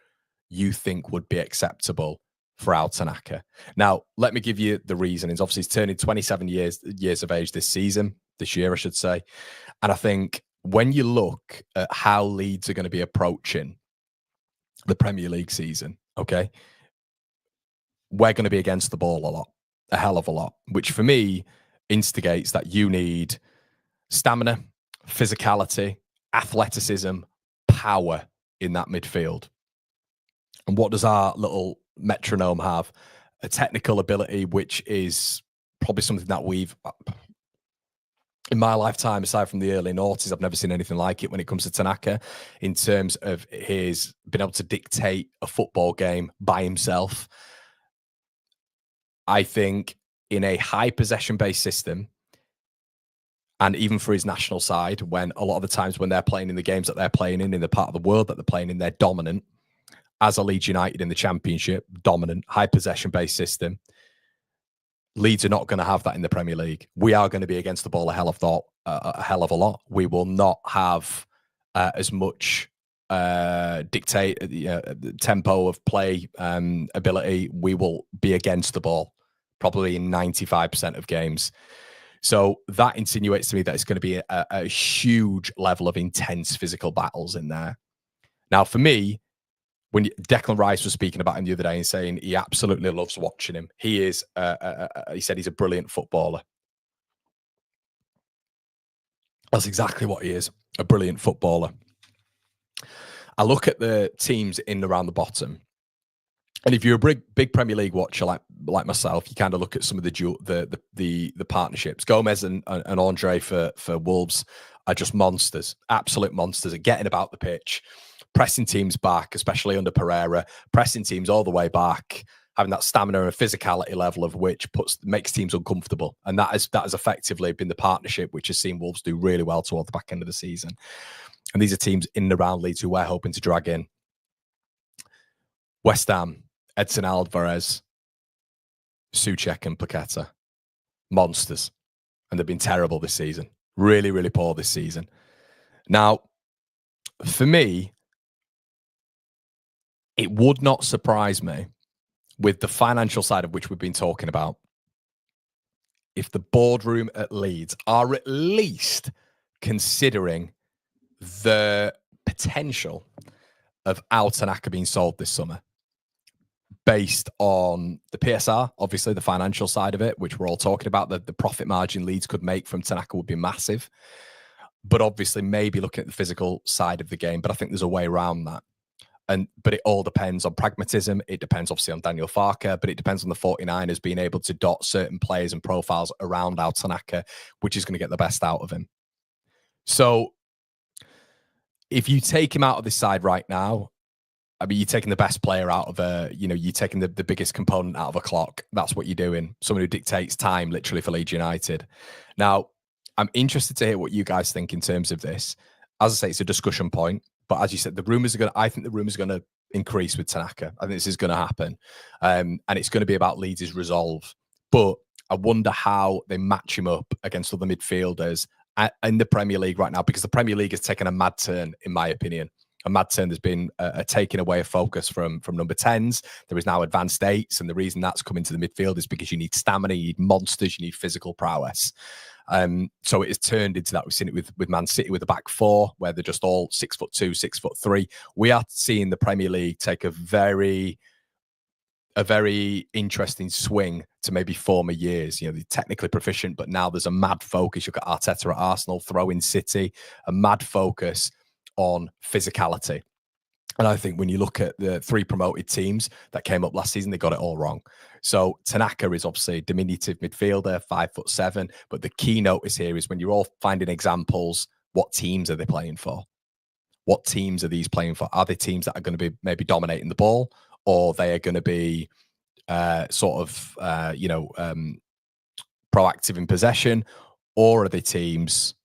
you think would be acceptable for Tanaka. Now, let me give you the reasonings. Obviously, he's turning 27 years of age this year, I should say. And I think when you look at how Leeds are going to be approaching the Premier League season, okay, we're going to be against the ball a lot, a hell of a lot, which for me instigates that you need stamina, physicality, athleticism, power in that midfield. And what does our little metronome have? A technical ability, which is probably something that we've, in my lifetime, aside from the early noughties, I've never seen anything like it when it comes to Tanaka, in terms of his being able to dictate a football game by himself. I think in a high possession-based system, and even for his national side, when a lot of the times when they're playing in the games that they're playing in the part of the world that they're playing in, they're dominant. As a Leeds United in the Championship, dominant, high possession-based system. Leeds are not going to have that in the Premier League. We are going to be against the ball a hell of a lot. We will not have as much tempo of play ability. We will be against the ball probably in 95% of games. So that insinuates to me that it's going to be a huge level of intense physical battles in there. Now, for me, when Declan Rice was speaking about him the other day and saying he absolutely loves watching him, he said he's a brilliant footballer. That's exactly what he is. A brilliant footballer. I look at the teams in and around the bottom, and if you're a big Premier League watcher like myself, you kind of look at some of the partnerships. Gomez and Andre for Wolves are just monsters, absolute monsters at getting about the pitch, pressing teams back, especially under Pereira, pressing teams all the way back, having that stamina and physicality level of which makes teams uncomfortable. And that has effectively been the partnership which has seen Wolves do really well toward the back end of the season. And these are teams in and around Leeds who we're hoping to drag in. West Ham, Edson Alvarez, Souček and Paqueta. Monsters. And they've been terrible this season. Really, really poor this season. Now, for me, it would not surprise me, with the financial side of which we've been talking about, if the boardroom at Leeds are at least considering the potential of Tanaka being sold this summer, based on the PSR, obviously the financial side of it, which we're all talking about. The profit margin Leeds could make from Tanaka would be massive. But obviously maybe looking at the physical side of the game. But I think there's a way around that. But it all depends on pragmatism. It depends obviously on Daniel Farke, but it depends on the 49ers being able to dot certain players and profiles around Tanaka, which is going to get the best out of him. So if you take him out of this side right now, I mean, you're taking the best player out of you're taking the biggest component out of a clock. That's what you're doing. Someone who dictates time, literally, for Leeds United. Now, I'm interested to hear what you guys think in terms of this. As I say, it's a discussion point. But as you said, I think the rumors are going to increase with Tanaka. I think this is going to happen. And it's going to be about Leeds' resolve. But I wonder how they match him up against other midfielders in the Premier League right now, because the Premier League has taken a mad turn, in my opinion. A mad turn. There's been a taking away of focus from number 10s. There is now advanced 8s. And the reason that's coming to the midfield is because you need stamina, you need monsters, you need physical prowess. So it has turned into that. We've seen it with Man City with the back four, where they're just all 6'2", 6'3". We are seeing the Premier League take a very interesting swing to maybe former years. You know, they're technically proficient, but now there's a mad focus. You've got Arteta at Arsenal, throw in City, a mad focus on physicality. And I think when you look at the 3 promoted teams that came up last season, they got it all wrong. So Tanaka is obviously a diminutive midfielder, 5'7", but the key notice here is when you're all finding examples, what teams are they playing for? What teams are these playing for? Are they teams that are going to be maybe dominating the ball, or they are going to be proactive in possession, or are they teams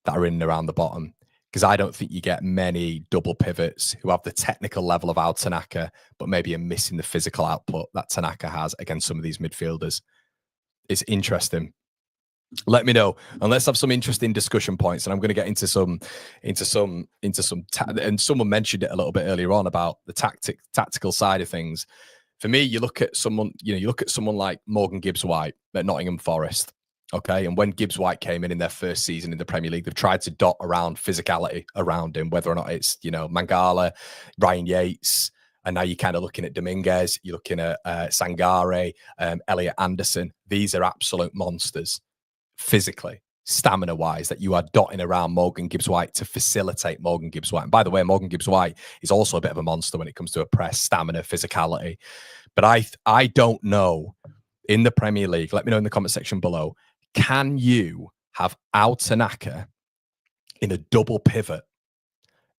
that are in and around the bottom? Because I don't think you get many double pivots who have the technical level of Tanaka, but maybe are missing the physical output that Tanaka has against some of these midfielders. It's interesting. Let me know, and let's have some interesting discussion points. And I'm going to get into some, and someone mentioned it a little bit earlier on about the tactical side of things. For me, you look at someone like Morgan Gibbs-White at Nottingham Forest. Okay, and when Gibbs-White came in their first season in the Premier League, they've tried to dot around physicality around him, whether or not it's, Mangala, Ryan Yates, and now you're kind of looking at Dominguez, you're looking at Sangare, Elliot Anderson. These are absolute monsters, physically, stamina-wise, that you are dotting around Morgan Gibbs-White to facilitate Morgan Gibbs-White. And by the way, Morgan Gibbs-White is also a bit of a monster when it comes to a press, stamina, physicality. But I don't know, in the Premier League, let me know in the comment section below, can you have Tanaka in a double pivot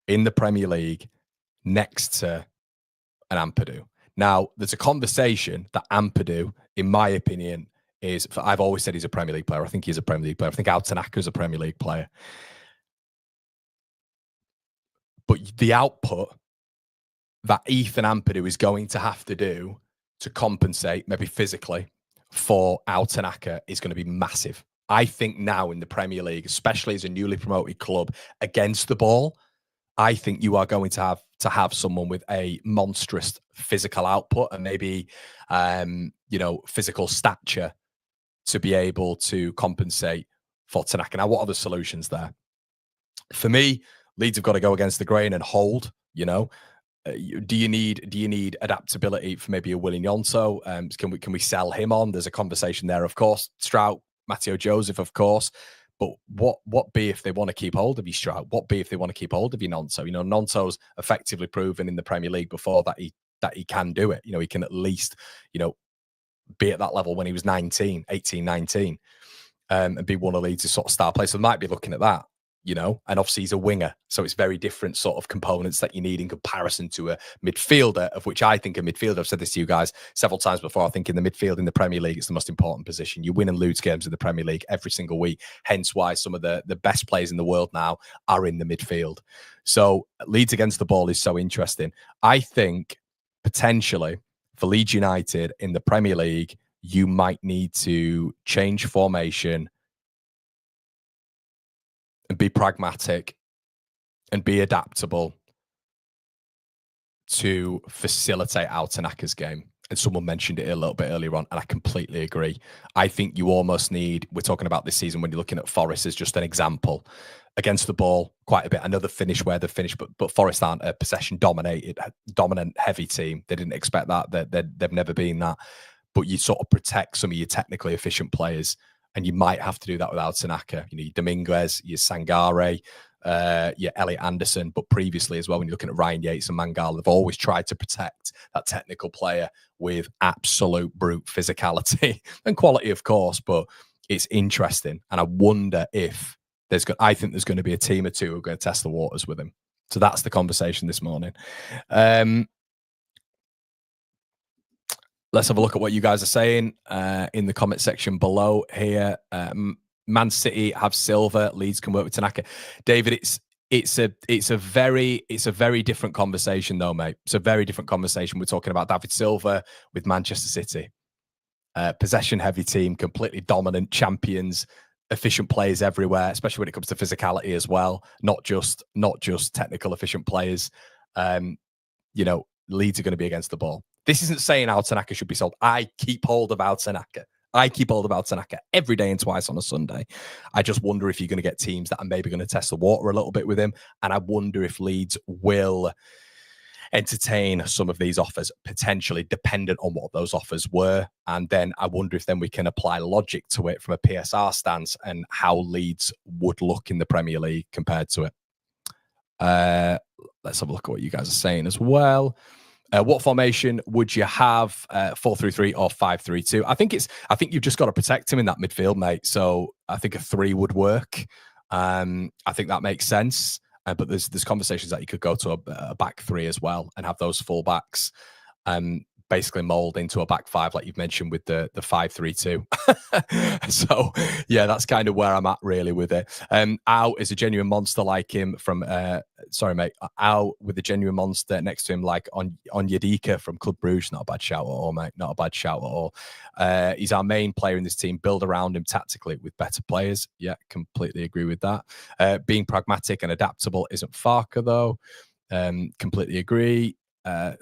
in the Premier League next to an Ampadu? Now, there's a conversation that Ampadu, in my opinion, I've always said he's a Premier League player. I think he's a Premier League player. I think Tanaka is a Premier League player. But the output that Ethan Ampadu is going to have to do to compensate, maybe physically, for Tanaka is going to be massive. I think now in the Premier League, especially as a newly promoted club against the ball, I think you are going to have someone with a monstrous physical output and maybe physical stature to be able to compensate for Tanaka. Now, what are the solutions there? For me, Leeds have got to go against the grain and hold. Do you need adaptability for maybe a Willian Yonto? Can we sell him on? There's a conversation there, of course. Strout, Matteo Joseph, of course. But what be if they want to keep hold of your Stroud? What be if they want to keep hold of your Gnonto? Gnonto's effectively proven in the Premier League before that he can do it. He can at least, be at that level when he was 18, 19, and be one of Leeds' sort of star players. So they might be looking at that. And obviously he's a winger. So it's very different sort of components that you need in comparison to a midfielder, of which I think a midfielder, I've said this to you guys several times before, I think in the midfield in the Premier League, it's the most important position. You win and lose games in the Premier League every single week. Hence why some of the best players in the world now are in the midfield. So Leeds against the ball is so interesting. I think potentially for Leeds United in the Premier League, you might need to change formation and be pragmatic and be adaptable to facilitate out Tanaka's game. And someone mentioned it a little bit earlier on, and I completely agree. I think you almost need, we're talking about this season when you're looking at Forest as just an example, against the ball quite a bit. I know they finish where they finished, but Forest aren't a possession dominant heavy team. They didn't expect that. They've never been that. But you sort of protect some of your technically efficient players, and you might have to do that without Tanaka. Your Dominguez, your Sangare, your Elliot Anderson, but previously as well, when you're looking at Ryan Yates and Mangala, they've always tried to protect that technical player with absolute brute physicality and quality, of course, but it's interesting. And I wonder if I think there's going to be a team or two who are going to test the waters with him. So that's the conversation this morning. Let's have a look at what you guys are saying in the comment section below here. Man City have Silva. Leeds can work with Tanaka. David, it's a very different conversation though, mate. It's a very different conversation. We're talking about David Silva with Manchester City. Possession heavy team, completely dominant champions, efficient players everywhere, especially when it comes to physicality as well. Not just technical efficient players. Leeds are going to be against the ball. This isn't saying Al Tanaka should be sold. I keep hold of Al Tanaka. Every day and twice on a Sunday. I just wonder if you're going to get teams that are maybe going to test the water a little bit with him. And I wonder if Leeds will entertain some of these offers, potentially dependent on what those offers were. And then I wonder if then we can apply logic to it from a PSR stance and how Leeds would look in the Premier League compared to it. Let's have a look at what you guys are saying as well. What formation would you have? 4-3-3 or 5-3-2? I think you've just got to protect him in that midfield, mate. So I think a 3 would work. I think that makes sense. But there's conversations that you could go to a back 3 as well and have those full backs basically mold into a back 5, like you've mentioned with the 5-3-2. So yeah, that's kind of where I'm at really with it. Al is a genuine monster like him from sorry mate, Al with a genuine monster next to him like on Yadika from Club Brugge. Not a bad shout at all, mate. Not a bad shout at all. He's our main player in this team. Build around him tactically with better players. Yeah, completely agree with that. Being pragmatic and adaptable isn't Farker though. Completely agree.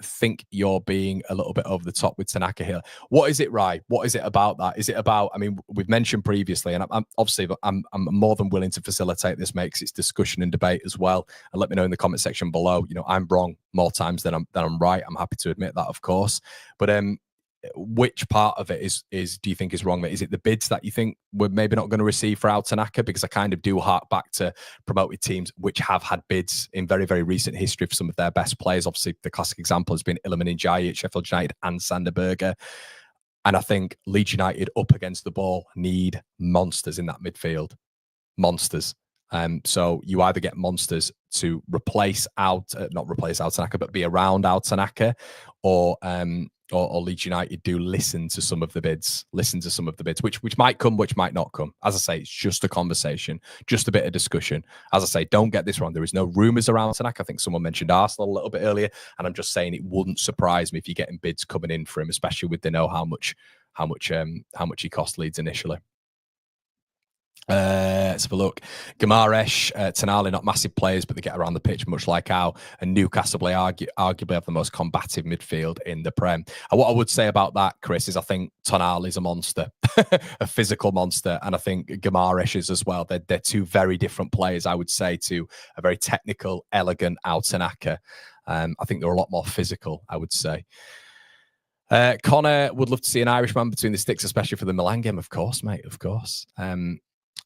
Think you're being a little bit over the top with Tanaka here. What is it, Rye? What is it about that? Is it about, I mean, we've mentioned previously, and I'm obviously I'm more than willing to facilitate this, mate, because it's discussion and debate as well. And let me know in the comment section below. I'm wrong more times than I'm right. I'm happy to admit that, of course. But which part of it is do you think is wrong, mate? Is it the bids that you think we're maybe not going to receive for Al Tanaka? Because I kind of do hark back to promoted teams which have had bids in very, very recent history for some of their best players. Obviously, the classic example has been Iliman Ndiaye at Sheffield United and Sander Berge. And I think Leeds United up against the ball need monsters in that midfield. Monsters. So you either get monsters to replace not replace Al Tanaka, but be around Al Tanaka, or Leeds United do listen to some of the bids, which might come, which might not come. As I say, it's just a conversation, just a bit of discussion. As I say, don't get this wrong. There is no rumours around Tanaka. I think someone mentioned Arsenal a little bit earlier, and I'm just saying it wouldn't surprise me if you're getting bids coming in for him, especially with they know how much he cost Leeds initially. Let's have a look. Guimaraes, Tonali, not massive players, but they get around the pitch much like Al. And Newcastle arguably have the most combative midfield in the Prem. And what I would say about that, Chris, is I think Tonali is a monster, a physical monster. And I think Guimaraes is as well. They're two very different players, I would say, to a very technical, elegant Al Tanaka. I think they're a lot more physical, I would say. Connor would love to see an Irishman between the sticks, especially for the Milan game. Of course, mate, of course.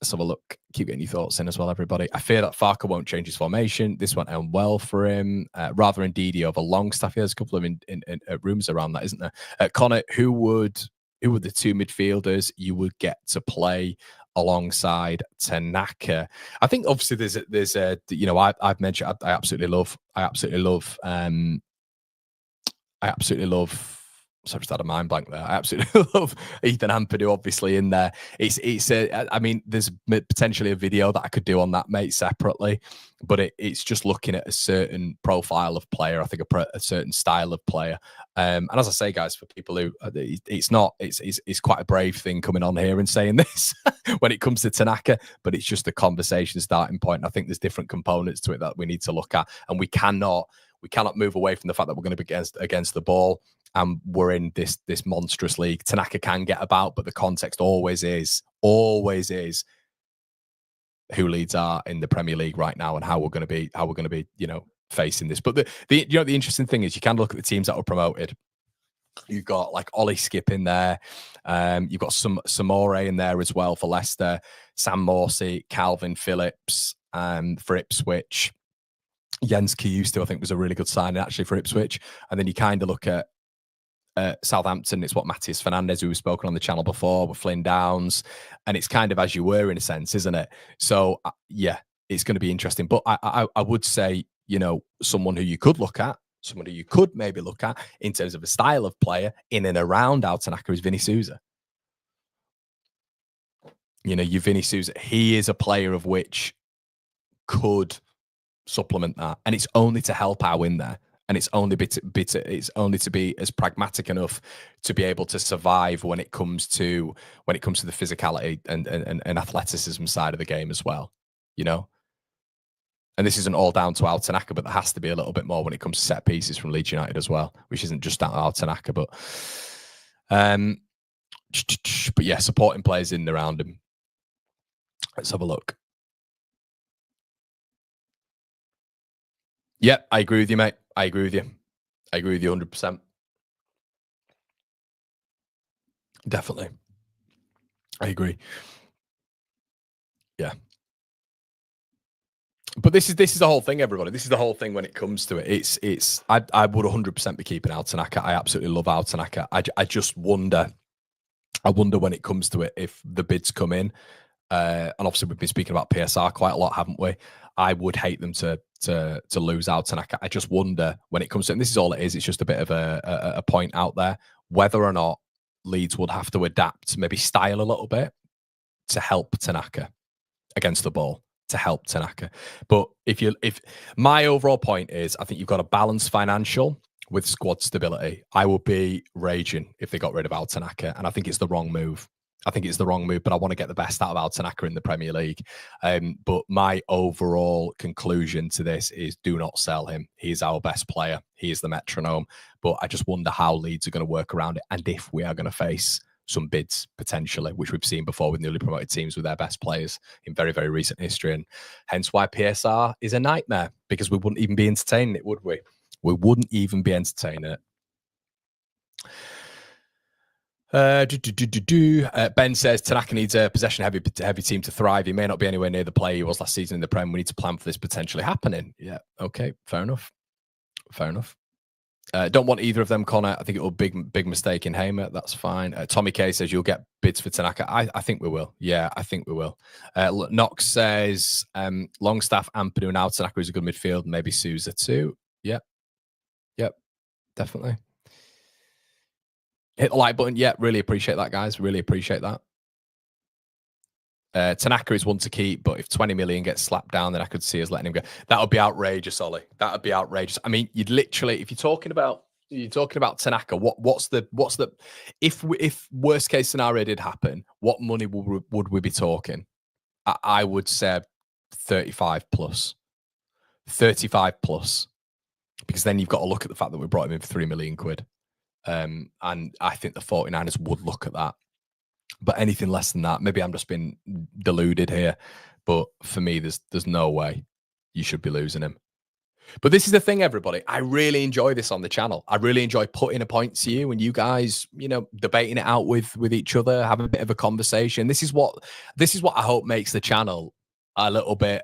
Let's have a look. Keep getting your thoughts in as well, everybody. I fear that Farke won't change his formation. This won't end well for him. Rather indeed over Longstaff. There's a couple of rumors around that, isn't there? Connor, who would the two midfielders you would get to play alongside Tanaka? I think obviously there's a I've mentioned I absolutely love. So I just had a mind blank there. I absolutely love Ethan Ampadu, obviously, in there. I mean, there's potentially a video that I could do on that, mate, separately, but it's just looking at a certain profile of player. I think a certain style of player. And as I say, guys, for people who it's quite a brave thing coming on here and saying this when it comes to Tanaka, but it's just a conversation starting point. And I think there's different components to it that we need to look at, and we cannot move away from the fact that we're going to be against the ball. And we're in this monstrous league. Tanaka can get about, but the context always is who Leeds are in the Premier League right now and how we're going to be, facing this. But the interesting thing is you can look at the teams that were promoted. You've got like Ollie Skip in there. You've got some Samore in there as well for Leicester. Sam Morsey, Calvin Phillips for Ipswich. Jens Kiyusto, I think, was a really good signing actually for Ipswich. And then you kind of look at Southampton. It's what Matthias Fernandez, who we've spoken on the channel before, with Flynn Downs, and it's kind of as you were in a sense, isn't it? So yeah, it's going to be interesting. But I would say, someone who you could look at, someone who you could maybe look at in terms of a style of player in and around Tanaka is Vinny Souza. Your Vinny Souza, he is a player of which could supplement that, and it's only to help our win there. And it's only to be as pragmatic enough to be able to survive when it comes to the physicality and athleticism side of the game as well, And this isn't all down to Al Tanaka, but there has to be a little bit more when it comes to set pieces from Leeds United as well, which isn't just down to Al Tanaka, but yeah, supporting players in and around him. Let's have a look. Yeah, I agree with you, mate. I agree with you 100%. Definitely. I agree. Yeah. But this is the whole thing, everybody. This is the whole thing when it comes to it. I would 100% be keeping Al Tanaka. I absolutely love Al Tanaka. I just wonder. I wonder when it comes to it if the bids come in. And obviously we've been speaking about PSR quite a lot, haven't we? I would hate them to lose out Tanaka. I just wonder when it comes to, and this is all it is, it's just a bit of a point out there, whether or not Leeds would have to adapt, maybe style a little bit to help Tanaka against the ball, to help Tanaka. But if my overall point is, I think you've got a balanced financial with squad stability. I would be raging if they got rid of Al Tanaka, and I think it's the wrong move. But I want to get the best out of Al Tanaka in the Premier League. But my overall conclusion to this is do not sell him. He is our best player. He is the metronome. But I just wonder how Leeds are going to work around it, and if we are going to face some bids potentially, which we've seen before with newly promoted teams with their best players in very, very recent history. And hence why PSR is a nightmare, because we wouldn't even be entertaining it, would we? We wouldn't even be entertaining it. Ben says Tanaka needs a possession-heavy team to thrive. He may not be anywhere near the player he was last season in the Prem. We need to plan for this potentially happening. Yeah, okay, fair enough. Don't want either of them, Connor. I think it will be big mistake in Hamer. That's fine. Tommy K says you'll get bids for Tanaka. I think we will. Yeah, I think we will. Knox says Longstaff, Ampadu, and Tanaka is a good midfield. Maybe Souza too. Yep, definitely. Hit the like button. Yeah, really appreciate that, guys. Really appreciate that. Tanaka is one to keep, but if 20 million gets slapped down, then I could see us letting him go. That would be outrageous, Ollie. That would be outrageous. I mean, you'd literally, if you're talking about Tanaka, what's the if worst case scenario did happen, what money would we be talking? I would say 35 plus, because then you've got to look at the fact that we brought him in for 3 million quid. And I think the 49ers would look at that. But anything less than that, maybe I'm just being deluded here. But for me, there's no way you should be losing him. But this is the thing, everybody. I really enjoy this on the channel. I really enjoy putting a point to you and you guys, debating it out with each other, having a bit of a conversation. This is what I hope makes the channel a little bit,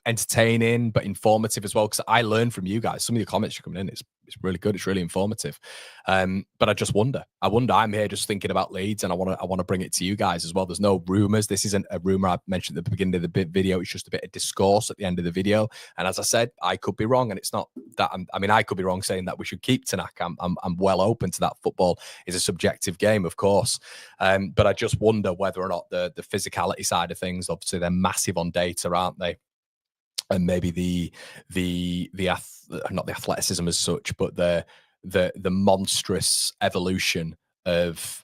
entertaining but informative as well. Because I learn from you guys. Some of the comments you're coming in, it's really good. It's really informative. But I just wonder. I'm here just thinking about Leeds, and I want to bring it to you guys as well. There's no rumors. This isn't a rumor I mentioned at the beginning of the video. It's just a bit of discourse at the end of the video. And as I said, I could be wrong, and it's not that. I could be wrong saying that we should keep Tanaka. I'm well open to that. Football is a subjective game, of course. But I just wonder whether or not the physicality side of things. Obviously, they're massive on data, aren't they? And maybe not the athleticism as such, but the monstrous evolution of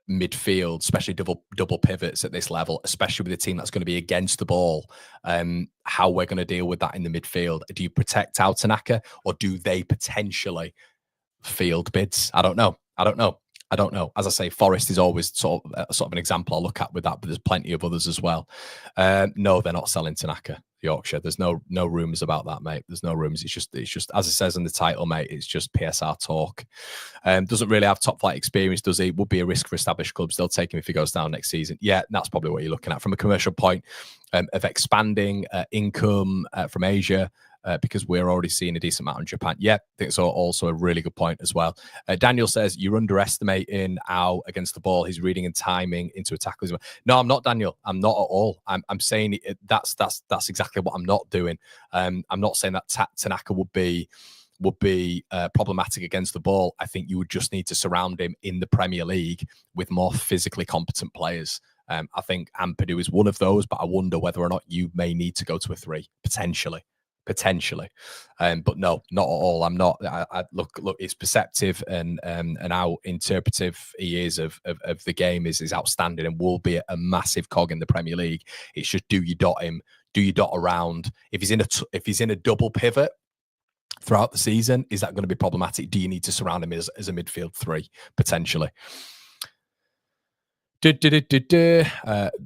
midfield, especially double pivots at this level, especially with a team that's going to be against the ball. How we're going to deal with that in the midfield? Do you protect out Tanaka, or do they potentially field bids? I don't know. As I say, Forest is always sort of an example I'll look at with that, but there's plenty of others as well. No, they're not selling Tanaka, Yorkshire. There's no rumors about that, mate. There's no rumors. It's just as it says in the title, mate. It's just PSR talk. Doesn't really have top flight experience, does he? Would be a risk for established clubs. They'll take him if he goes down next season. Yeah, that's probably what you're looking at from a commercial point of expanding income from Asia. Because we're already seeing a decent amount in Japan. Yeah, I think it's also a really good point as well. Daniel says, you're underestimating Ao against the ball. His reading and timing into a tackle. No, I'm not, Daniel. I'm not at all. I'm saying that's exactly what I'm not doing. I'm not saying that Tanaka would be problematic against the ball. I think you would just need to surround him in the Premier League with more physically competent players. I think Ampadu is one of those, but I wonder whether or not you may need to go to a 3, potentially. But no, not at all. I'm not. I look. It's perceptive and how interpretive he is of the game is outstanding, and will be a massive cog in the Premier League. It's just, do you dot him? Do you dot around? If he's in a double pivot throughout the season, is that going to be problematic? Do you need to surround him as a midfield 3 potentially?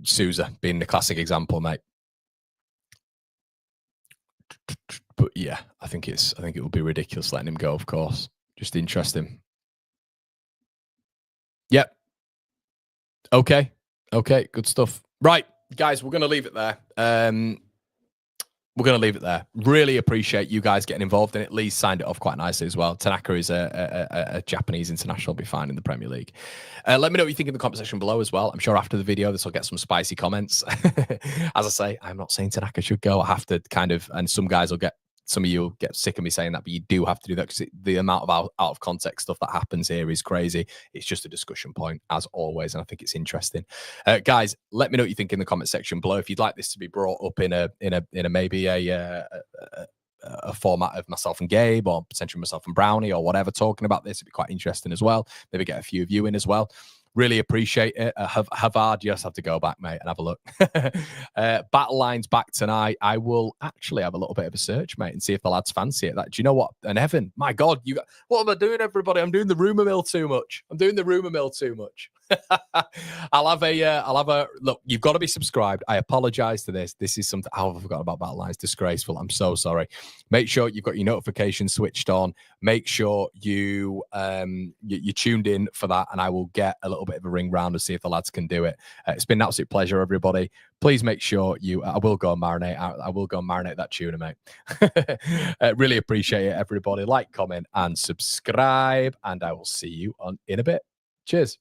Sousa being the classic example, mate. But yeah, I think it would be ridiculous letting him go, of course. Just interesting. Yep. Okay, good stuff. Right, guys, we're going to leave it there. Really appreciate you guys getting involved in it. Lee signed it off quite nicely as well. Tanaka is a Japanese international, be fine in the Premier League. Let me know what you think in the comment section below as well. I'm sure after the video, this will get some spicy comments. As I say, I'm not saying Tanaka should go. I have to and some of you will get sick of me saying that, but you do have to do that because the amount of out of context stuff that happens here is crazy. It's just a discussion point, as always, and I think it's interesting. Guys, let me know what you think in the comment section below. If you'd like this to be brought up in a maybe a format of myself and Gabe, or potentially myself and Brownie, or whatever, talking about this, it'd be quite interesting as well. Maybe get a few of you in as well. Really appreciate it. Havard, you just have to go back, mate, and have a look. Battle Line's back tonight. I will actually have a little bit of a search, mate, and see if the lads fancy it. Do you know what? And Evan, my God, what am I doing, everybody? I'm doing the rumour mill too much. I'll have a look. You've got to be subscribed. I apologize to this. This is something I forgot about Battle Lines. Disgraceful. I'm so sorry. Make sure you've got your notifications switched on. Make sure you tuned in for that, and I will get a little bit of a ring round to see if the lads can do it. It's been an absolute pleasure, everybody. Please make sure I will go and marinate. I will go and marinate that tuna, mate. Really appreciate it, everybody. Like, comment, and subscribe, and I will see you in a bit. Cheers.